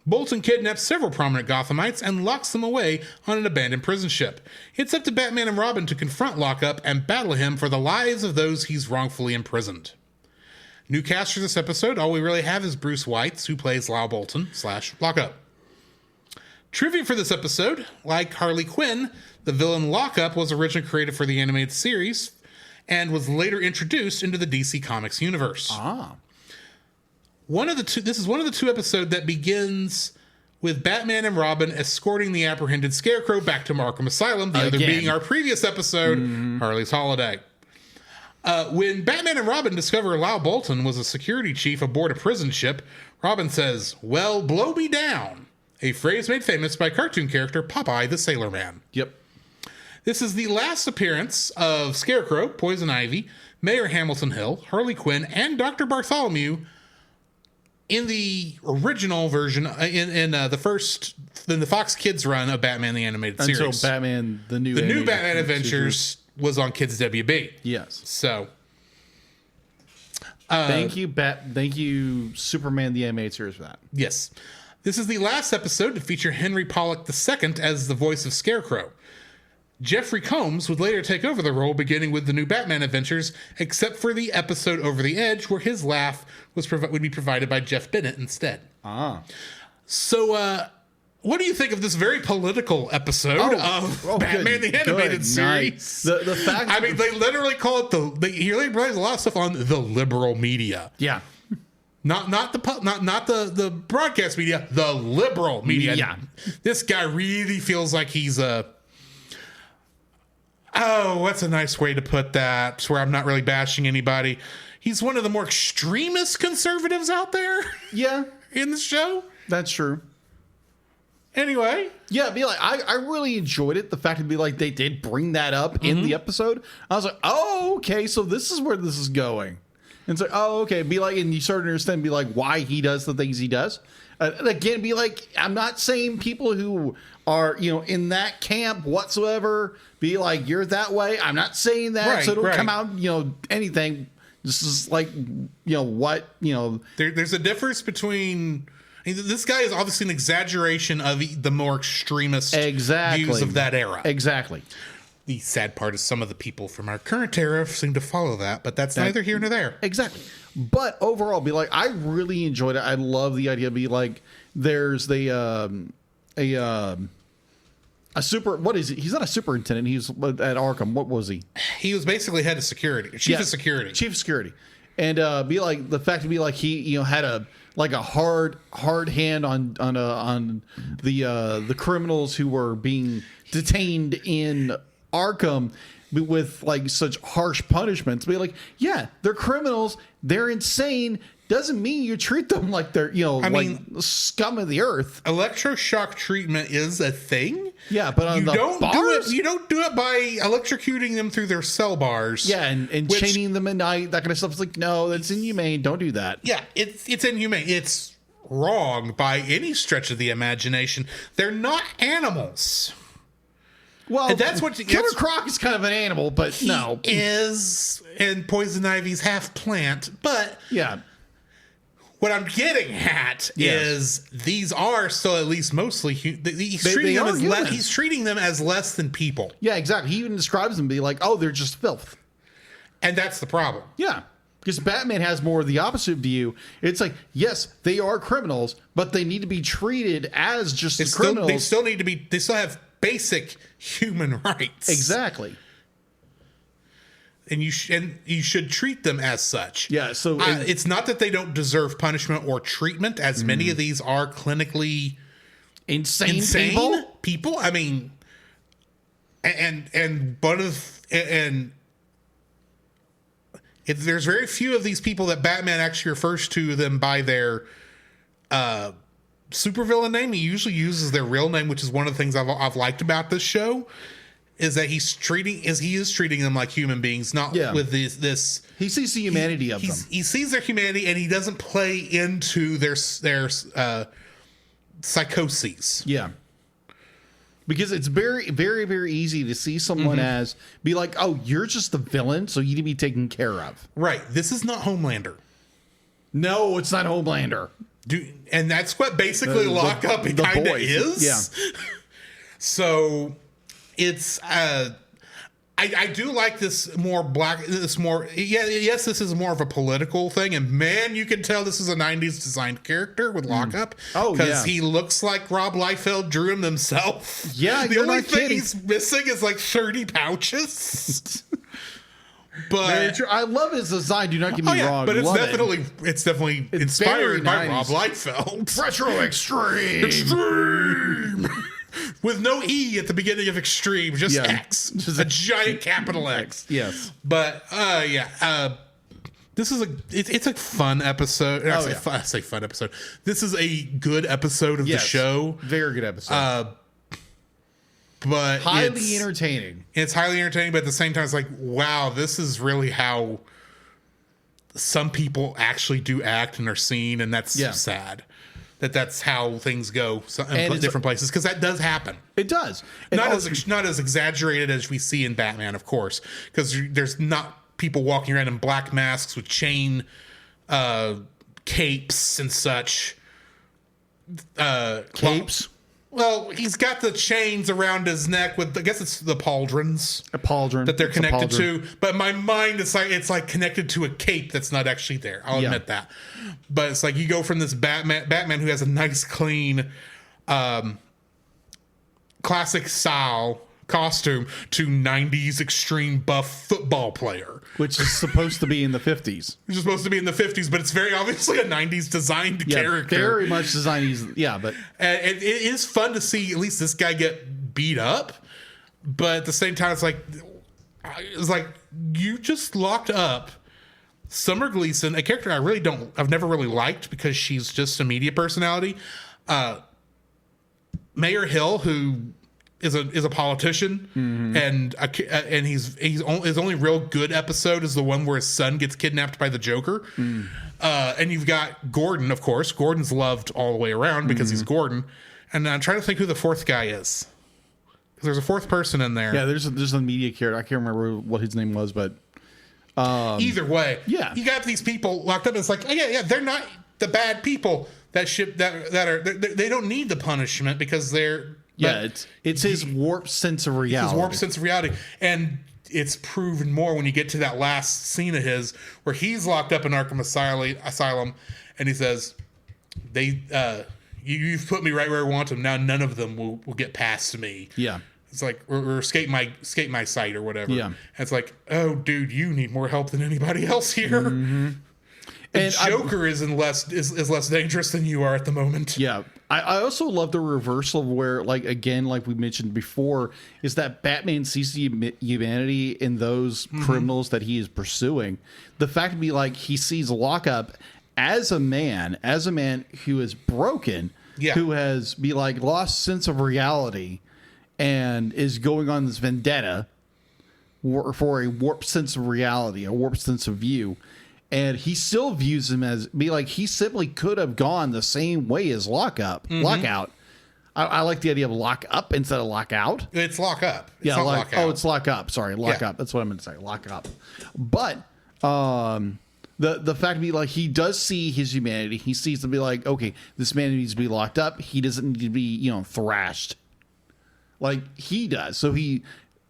Bolton kidnaps several prominent Gothamites and locks them away on an abandoned prison ship. It's up to Batman and Robin to confront Lockup and battle him for the lives of those he's wrongfully imprisoned. New cast for this episode, all we really have is Bruce Weitz, who plays Lyle Bolton / Lockup. Trivia for this episode, like Harley Quinn, the villain Lockup was originally created for the animated series and was later introduced into the DC Comics universe. This is one of the two episodes that begins with Batman and Robin escorting the apprehended Scarecrow back to Arkham Asylum, the other being our previous episode, Harley's Holiday. When Batman and Robin discover Lyle Bolton was a security chief aboard a prison ship, Robin says, "Well, blow me down," a phrase made famous by cartoon character Popeye the Sailor Man. Yep. This is the last appearance of Scarecrow, Poison Ivy, Mayor Hamilton Hill, Harley Quinn, and Dr. Bartholomew in the original version, in the Fox Kids run of Batman the Animated Series. Until Batman, the new Batman Adventures was on Kids WB. Yes. So, thank you, Superman the Animated Series for that. yes. This is the last episode to feature Henry Pollock II as the voice of Scarecrow. Jeffrey Combs would later take over the role beginning with the new Batman Adventures, except for the episode Over the Edge, where his laugh would be provided by Jeff Bennett instead. So, what do you think of this very political episode of Batman the Animated Series? Nice. The fact, I mean, they literally call it he really relies a lot of stuff on the liberal media. Yeah. Not the broadcast media, the liberal media. Yeah. This guy really feels like he's what's a nice way to put that, where I'm not really bashing anybody. He's one of the more extremist conservatives out there. Yeah. In the show. That's true. Anyway. Yeah, be like, I really enjoyed it. The fact to be like, they did bring that up in the episode. I was like, oh, okay, so this is where this is going. And it's like, oh, okay. Be like, and you start to understand, be like, why he does the things he does. Again, be like, I'm not saying people who are, in that camp whatsoever, be like, you're that way. I'm not saying that. Right, so don't right. come out, anything. This is like, There's a difference between. This guy is obviously an exaggeration of the more extremist views of that era. Exactly. The sad part is some of the people from our current era seem to follow that, but that's neither here nor there. Exactly. But overall, be like, I really enjoyed it. I love the idea of be like, there's a super, what is it? He's not a superintendent. He's at Arkham. What was he? He was basically head of security, chief of security. Chief of security. And be like, the fact to be like, he, had a hard hand on the criminals who were being detained in Arkham with like such harsh punishments. Be like, yeah, they're criminals, they're insane. Doesn't mean you treat them like they're scum of the earth. Electroshock treatment is a thing. Yeah, but on bars, you don't do it by electrocuting them through their cell bars. Yeah, and chaining them at night, that kind of stuff. It's like, no, that's inhumane. Don't do that. Yeah, it's inhumane. It's wrong by any stretch of the imagination. They're not animals. Well, and that's what Killer Croc is kind of an animal, but he no, is, and Poison Ivy's half plant. But yeah, what I'm getting at is these are still at least mostly he's treating them as less than people. Yeah, exactly. He even describes them be like, oh, they're just filth, and that's the problem. Yeah. Because Batman has more of the opposite view. It's like, yes, they are criminals, but they need to be treated as just criminals. They still need to be. They still have basic human rights. Exactly. And you should treat them as such. Yeah. So it's not that they don't deserve punishment or treatment, as many of these are clinically insane people. I mean, and one of there's very few of these people that Batman actually refers to them by their supervillain name. He usually uses their real name, which is one of the things I've liked about this show, is that he is treating them like human beings, not with this. He sees the humanity of them. He sees their humanity, and he doesn't play into their psychoses. Yeah. Because it's very, very, very easy to see someone as be like, oh, you're just the villain, so you need to be taken care of. Right. This is not Homelander. No, it's not Homelander. And that's what basically Lockup kind of is. Yeah. So it's I do like this more black. This more yes. This is more of a political thing, and man, you can tell this is a '90s designed character with Lockup. Oh, because he looks like Rob Liefeld drew him himself. Yeah, the only thing he's missing is like 30 pouches. But I love his design. Do not get me wrong. But it's definitely inspired by Rob Liefeld. Retro Extreme. With no E at the beginning of Extreme, just X. Just a giant capital X. Yes. But this is it's a fun episode. I say fun episode. This is a good episode of the show. Very good episode. But highly entertaining. It's highly entertaining, but at the same time, it's like, wow, this is really how some people actually do act and are seen, and that's sad. That's how things go in different places, because that does happen. It does. Not as exaggerated as we see in Batman, of course, because there's not people walking around in black masks with chain capes and such. Capes? Well, he's got the chains around his neck with, I guess it's the pauldrons. A pauldron. That they're connected to. But in my mind, it's like connected to a cape that's not actually there. I'll admit that. But it's like you go from this Batman who has a nice, clean, classic style costume to 90s extreme buff football player. Which is supposed to be in the 50s. Which is supposed to be in the 50s, but it's very obviously a 90s designed character. Very much designed. But and it is fun to see at least this guy get beat up, but at the same time, it's like you just locked up Summer Gleason, a character I've never really liked because she's just a media personality. Mayor Hill, who is a politician, and his only real good episode is the one where his son gets kidnapped by the Joker. And you've got Gordon, of course. Gordon's loved all the way around because he's Gordon. And I'm trying to think who the fourth guy is. There's a fourth person in there. Yeah, there's a media character. I can't remember what his name was, but either way, you got these people locked up. And it's like, they're not the bad people that they don't need the punishment because they're. It's his warped sense of reality. And it's proven more when you get to that last scene of his where he's locked up in Arkham Asylum, and he says, you've put me right where I want them. Now none of them will get past me. Yeah. It's like, or escape my sight or whatever. Yeah. And it's like, oh, dude, you need more help than anybody else here. And Joker is less dangerous than you are at the moment. Yeah. I also love the reversal of where, like we mentioned before, is that Batman sees the humanity in those criminals that he is pursuing. The fact to be like, he sees Lockup as a man who is broken, who has lost sense of reality and is going on this vendetta for a warped sense of reality, a warped sense of view. And he still views him as he simply could have gone the same way as Lockout. I like the idea of lock up instead of lock out. It's lock up. It's not lock out. Oh, it's lock up. Sorry, lock up. That's what I meant to say. Lock up. But the fact to be he does see his humanity. He sees to be okay, this man needs to be locked up. He doesn't need to be thrashed like he does.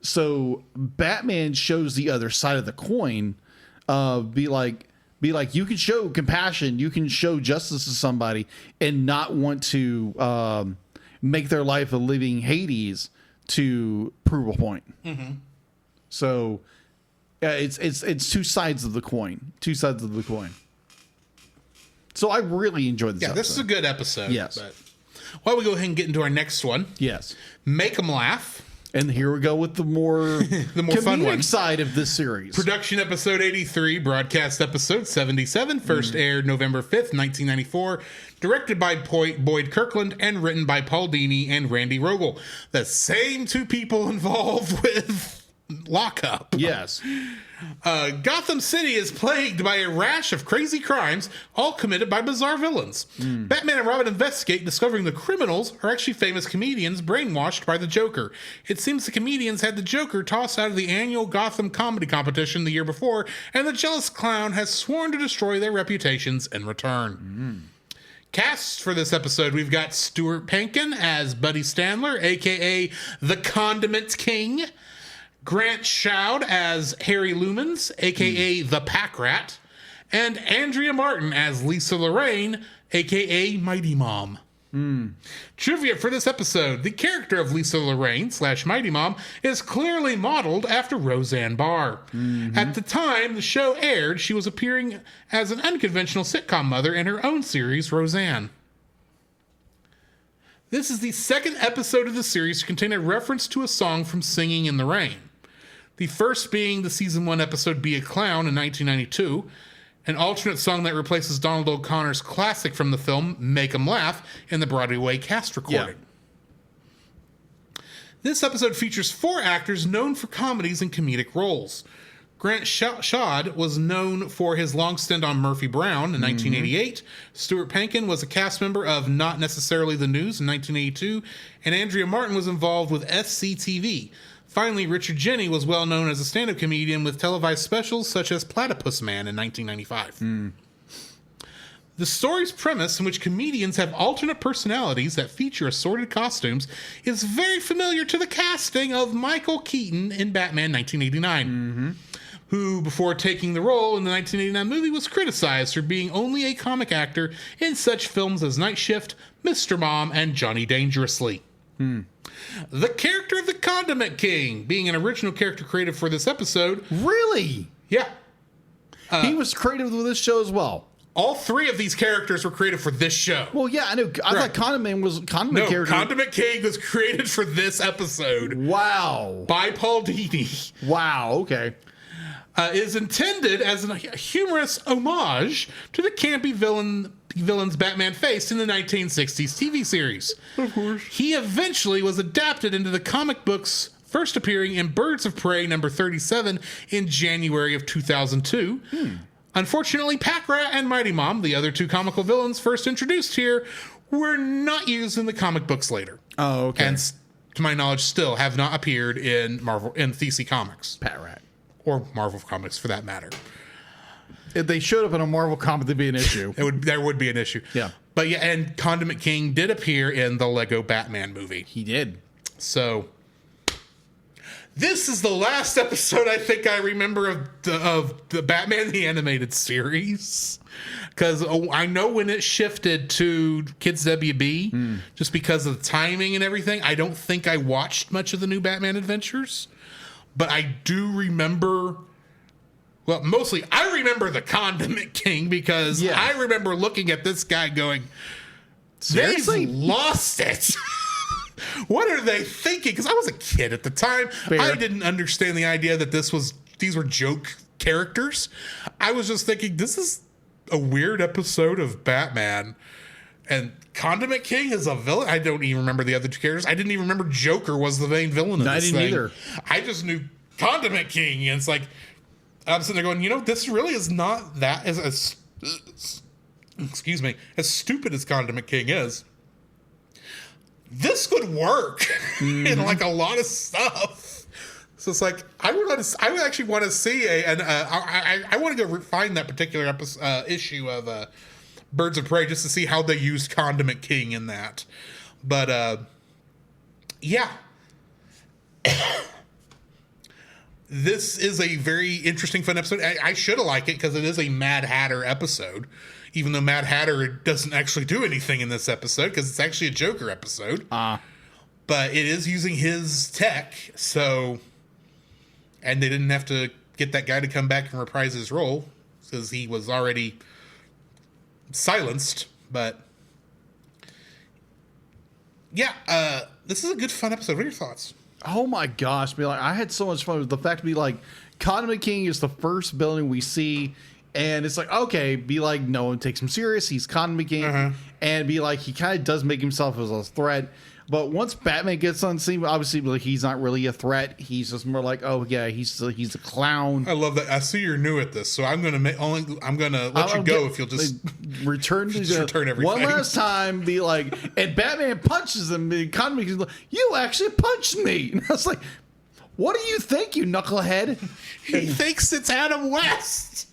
So Batman shows the other side of the coin. You can show compassion, you can show justice to somebody and not want to make their life a living Hades to prove a point. So it's two sides of the coin. So I really enjoyed this episode. This is a good episode. Yes. But Why don't we go ahead and get into our next one? Yes. Make 'em Laugh. And here we go with the more The more fun comedic one. side of this series. Production episode 83, broadcast episode 77, first aired November 5th, 1994, directed by Boyd Kirkland and written by Paul Dini and Randy Rogel. The same two people involved with Lockup. Yes. Gotham City is plagued by a rash of crazy crimes, all committed by bizarre villains. Batman and Robin investigate, discovering the criminals are actually famous comedians brainwashed by the Joker. It seems the comedians had the Joker tossed out of the annual Gotham comedy competition the year before, and the jealous clown has sworn to destroy their reputations in return. Casts for this episode, we've got Stuart Pankin as Buddy Standler, a.k.a. the Condiment King. Grant Shoud as Harry Lumens, a.k.a. the Pack Rat, and Andrea Martin as Lisa Lorraine, a.k.a. Mighty Mom. Trivia for this episode. The character of Lisa Lorraine / Mighty Mom is clearly modeled after Roseanne Barr. At the time the show aired, she was appearing as an unconventional sitcom mother in her own series, Roseanne. This is the second episode of the series to contain a reference to a song from Singing in the Rain. The first being the season 1 episode Be a Clown in 1992, an alternate song that replaces Donald O'Connor's classic from the film Make 'em Laugh in the Broadway cast recording. This episode features 4 actors known for comedies and comedic roles. Grant Shoud was known for his long stint on Murphy Brown in 1988. Stuart Pankin was a cast member of Not Necessarily the News in 1982. And Andrea Martin was involved with SCTV. Finally, Richard Jeni was well known as a stand-up comedian with televised specials such as Platypus Man in 1995. The story's premise, in which comedians have alternate personalities that feature assorted costumes, is very familiar to the casting of Michael Keaton in Batman 1989, who, before taking the role in the 1989 movie, was criticized for being only a comic actor in such films as Night Shift, Mr. Mom, and Johnny Dangerously. The character of the Condiment King, being an original character created for this episode. Really? Yeah. He was creative with this show as well. All 3 of these characters were created for this show. Well, yeah, I know. I thought Condiment was Condiment character. Condiment King was created for this episode. Wow. By Paul Dini. Wow, okay. Is intended as a humorous homage to the campy villains Batman faced in the 1960s TV series. Of course. He eventually was adapted into the comic books, first appearing in Birds of Prey number 37 in January of 2002. Unfortunately, Pack Rat and Mighty Mom, the other 2 comical villains first introduced here, were not used in the comic books later. Oh, okay. And to my knowledge, still have not appeared in DC Comics. Pack Rat. Or Marvel Comics, for that matter. If they showed up in a Marvel comic, there'd be an issue. There would be an issue. Yeah. But yeah, and Condiment King did appear in the Lego Batman movie. He did. So this is the last episode I think I remember of the Batman the Animated Series. Because I know when it shifted to Kids WB, just because of the timing and everything, I don't think I watched much of the new Batman Adventures. But I do remember, well, mostly I remember the Condiment King because I remember looking at this guy going, seriously? They've lost it. What are they thinking? Because I was a kid at the time. Fair. I didn't understand the idea that these were joke characters. I was just thinking, this is a weird episode of Batman. And Condiment King is a villain. I don't even remember the other 2 characters. I didn't even remember Joker was the main villain of this thing. I didn't either. I just knew Condiment King. And it's like, I'm sitting there going, this really is not that as excuse me, as stupid as Condiment King is. This could work in like a lot of stuff. So it's like, I would actually want to see I want to go find that particular issue of Birds of Prey just to see how they used Condiment King in that. But yeah. This is a very interesting, fun episode. I should have liked it because it is a Mad Hatter episode, even though Mad Hatter doesn't actually do anything in this episode because it's actually a Joker episode. But it is using his tech, so... And they didn't have to get that guy to come back and reprise his role because he was already silenced. But yeah, this is a good fun episode. What are your thoughts? Oh my gosh, be like, I had so much fun with the fact to be like, Condiment King is the first villain we see, and it's like, okay, be like, no one takes him serious. He's Condiment King, and be like, he kind of does make himself as a threat. But once Batman gets on scene, obviously, like, he's not really a threat. He's just more like, oh yeah, he's a clown. I love that. I see you're new at this, so I'm gonna let you go if you'll just return to return everything one last time. Be like, and Batman punches him. The Condiment King's like, you actually punched me. And I was like, what do you think, you knucklehead? He thinks it's Adam West.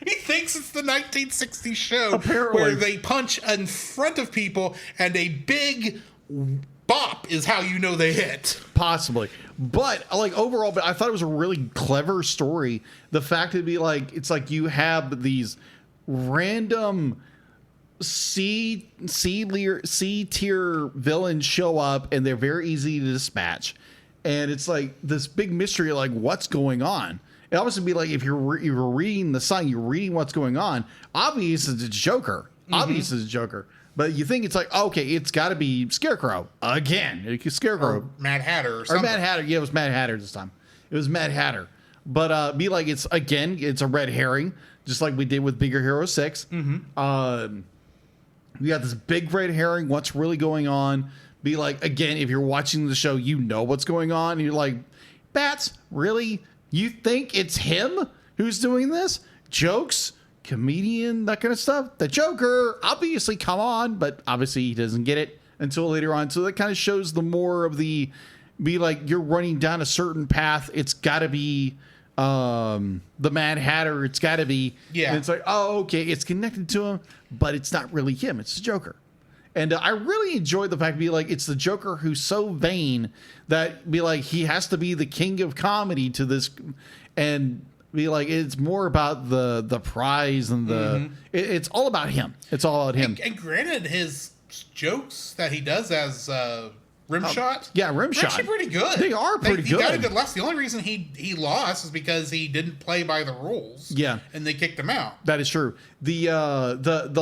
He thinks it's the 1960s show Apparently. where they punch in front of people and a big bop is how you know they hit. Possibly. But like overall, but I thought it was a really clever story. The fact to be like, it's like you have these random C tier villains show up and they're very easy to dispatch. And it's like this big mystery, like what's going on? It obviously be like if you're reading the sign, you're reading what's going on. Obviously, it's a Joker. Obviously, it's a Joker. But you think it's like, okay, it's got to be Scarecrow again. Scarecrow, Or Mad Hatter, or something. Mad Hatter. Yeah, it was Mad Hatter this time. It was Mad Hatter. But be like, it's a red herring, just like we did with Bigger Hero 6. We got this big red herring. What's really going on? Be like, again, if you're watching the show, you know what's going on. And you're like, Bats, really? You think it's him who's doing this? Jokes, comedian, that kind of stuff. The Joker, obviously, come on, but obviously he doesn't get it until later on. So that kind of shows the more of the, be like, you're running down a certain path. It's got to be the Mad Hatter. It's got to be. Yeah. And it's like, oh, okay, it's connected to him, but it's not really him. It's the Joker. And I really enjoyed the fact, be like, it's the Joker who's so vain that be like, he has to be the king of comedy to this, and be like, it's more about the prize and the, it's all about him. It's all about him. And granted, his jokes that he does as Rimshot, Rimshot, are actually pretty good. They are pretty good. He got a good lesson. The only reason he lost is because he didn't play by the rules. Yeah, and they kicked him out. That is true. The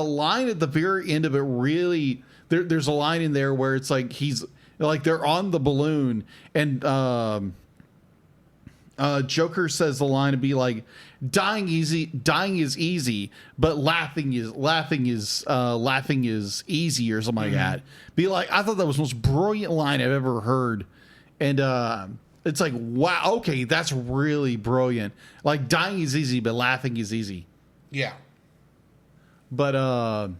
line at the very end of it really, there's a line in there where it's like he's like they're on the balloon and Joker says the line to be like, dying is easy, but laughing is easy or something like that. Be like, I thought that was the most brilliant line I've ever heard. And it's like, wow, okay, that's really brilliant. Like, dying is easy, but laughing is easy. Yeah. But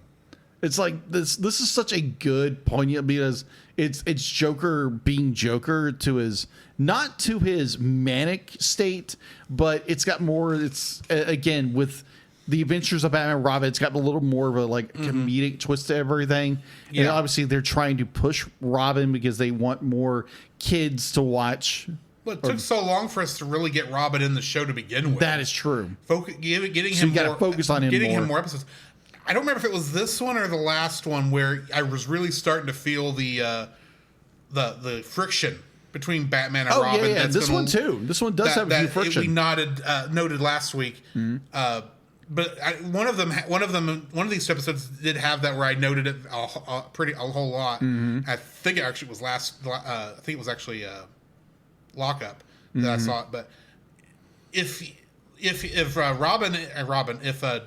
it's like this is such a good poignant, because it's Joker being Joker to his, not to his manic state, but it's got more, it's again with the Adventures of Batman and Robin, it's got a little more of a like comedic twist to everything. Yeah. And obviously they're trying to push Robin because they want more kids to watch. Well, it took so long for us to really get Robin in the show to begin with. That is true. Getting So him you got to more, focus on him getting more. him more episodes. I don't remember if it was this one or the last one where I was really starting to feel the friction between Batman and Robin. Yeah. This one too. This one does have a few friction. We noted last week. But one of these episodes did have that where I noted it a whole lot. I think it actually was I think it was actually Lockup that I saw it. But if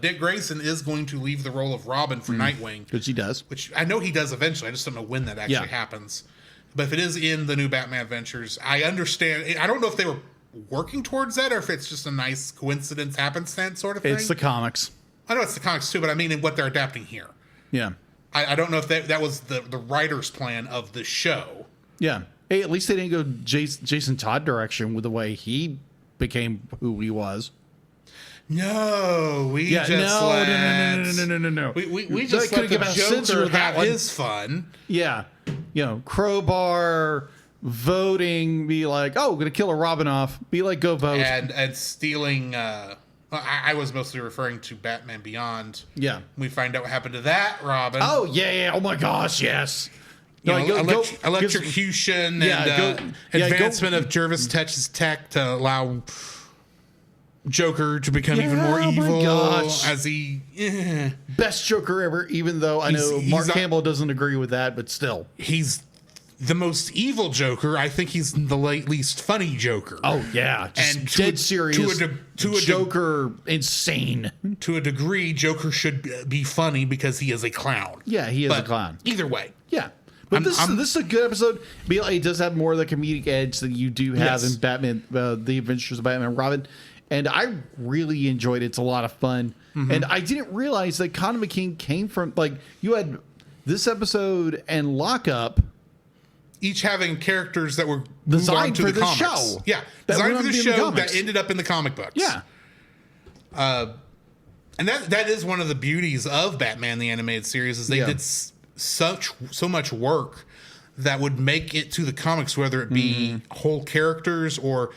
Dick Grayson is going to leave the role of Robin for Nightwing, which he does, which I know he does eventually, I just don't know when that actually happens. But if it is in the new Batman Adventures, I understand. I don't know if they were working towards that or if it's just a nice coincidence, happenstance sort of thing. It's the comics. I know it's the comics too, but I mean in what they're adapting here. Yeah. I don't know if that was the writer's plan of the show. Yeah. Hey, at least they didn't go Jason Todd direction with the way he became who he was. No, we just No. We just let the Joker have his fun. Yeah. Crowbar, voting, be like, oh, we're going to kill a Robin off. Be like, go vote. And stealing, I was mostly referring to Batman Beyond. Yeah. We find out what happened to that Robin. Oh, yeah. Oh, my gosh, yes. Electrocution and advancement of Jervis Tetch's tech to allow Joker to become even more Yeah, oh my evil gosh. as he. Best Joker ever, even though I know He's Mark a- Hamill doesn't agree with that, but still. He's the most evil Joker. I think he's the least funny Joker. Oh, yeah. Just And dead serious. to a Joker, insane. To a degree, Joker should be funny because he is a clown. Yeah, he is But a clown. Either way. Yeah. But this is a good episode. It does have more of the comedic edge that you do have Yes. in Batman, The Adventures of Batman and Robin. And I really enjoyed it. It's a lot of fun. Mm-hmm. And I didn't realize that Conor McKean came from, like, you had this episode and Lockup. Each having characters that were Designed moved on to for the this comics. show. Yeah, That designed went for on the to be in the show comics. that ended up in the comic books. Yeah. And that is one of the beauties of Batman the Animated Series is they Yeah. did so much work that would make it to the comics, whether it be whole characters or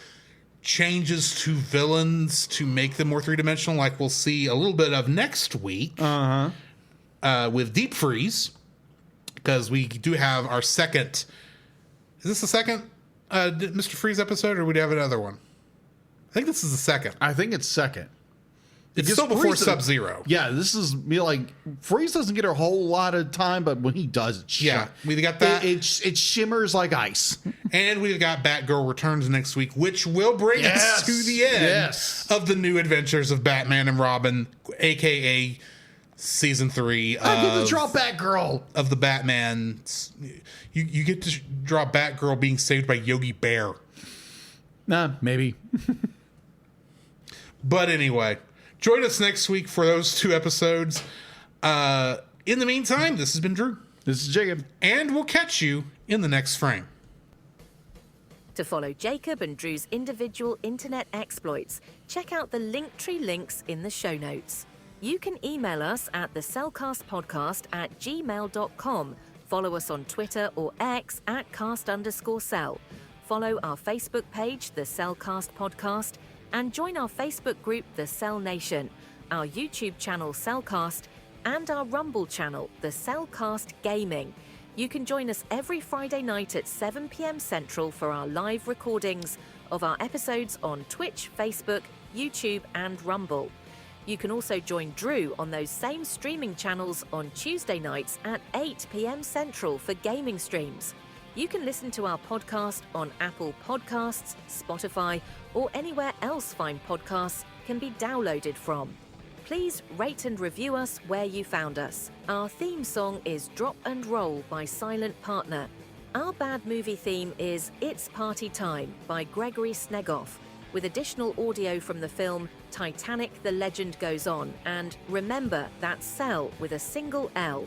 changes to villains to make them more three-dimensional, like we'll see a little bit of next week with Deep Freeze, because we do have our second. Is this the second Mr. Freeze episode, or would we have another one? I think this is the second. I think it's second. It's Because still before Freeze- Sub-Zero. Yeah, this is like Freeze doesn't get a whole lot of time, but when he does, it's Yeah, we got that. It shimmers like ice. And we've got Batgirl Returns next week, which will bring us to the end of the new adventures of Batman and Robin, aka season 3 I get to draw Batgirl. of the Batman. You get to draw Batgirl being saved by Yogi Bear. Nah, maybe. But anyway, join us next week for those 2 episodes. In the meantime, this has been Drew. This is Jacob. And we'll catch you in the next frame. To follow Jacob and Drew's individual internet exploits, check out the Linktree links in the show notes. You can email us at thecellcastpodcast@gmail.com. Follow us on Twitter or X at @cast_cell. Follow our Facebook page, The Cellcast Podcast, and join our Facebook group, The Cell Nation, our YouTube channel, Cellcast, and our Rumble channel, The Cellcast Gaming. You can join us every Friday night at 7 p.m. Central for our live recordings of our episodes on Twitch, Facebook, YouTube, and Rumble. You can also join Drew on those same streaming channels on Tuesday nights at 8 p.m. Central for gaming streams. You can listen to our podcast on Apple Podcasts, Spotify, or anywhere else fine podcasts can be downloaded from. Please rate and review us where you found us. Our theme song is Drop and Roll by Silent Partner. Our bad movie theme is It's Party Time by Gregory Snegoff, with additional audio from the film Titanic: The Legend Goes On, and remember, that's Cell with a single L.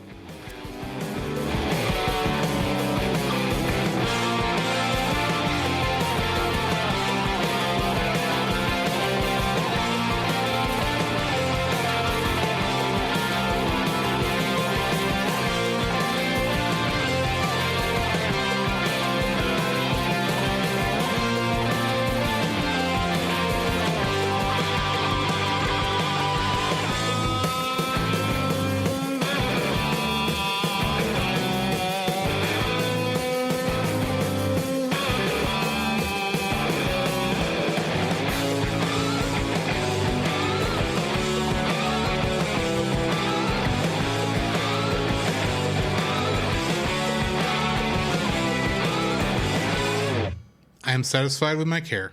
I am satisfied with my care.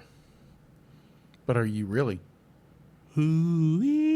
But are you really? Ooh-wee.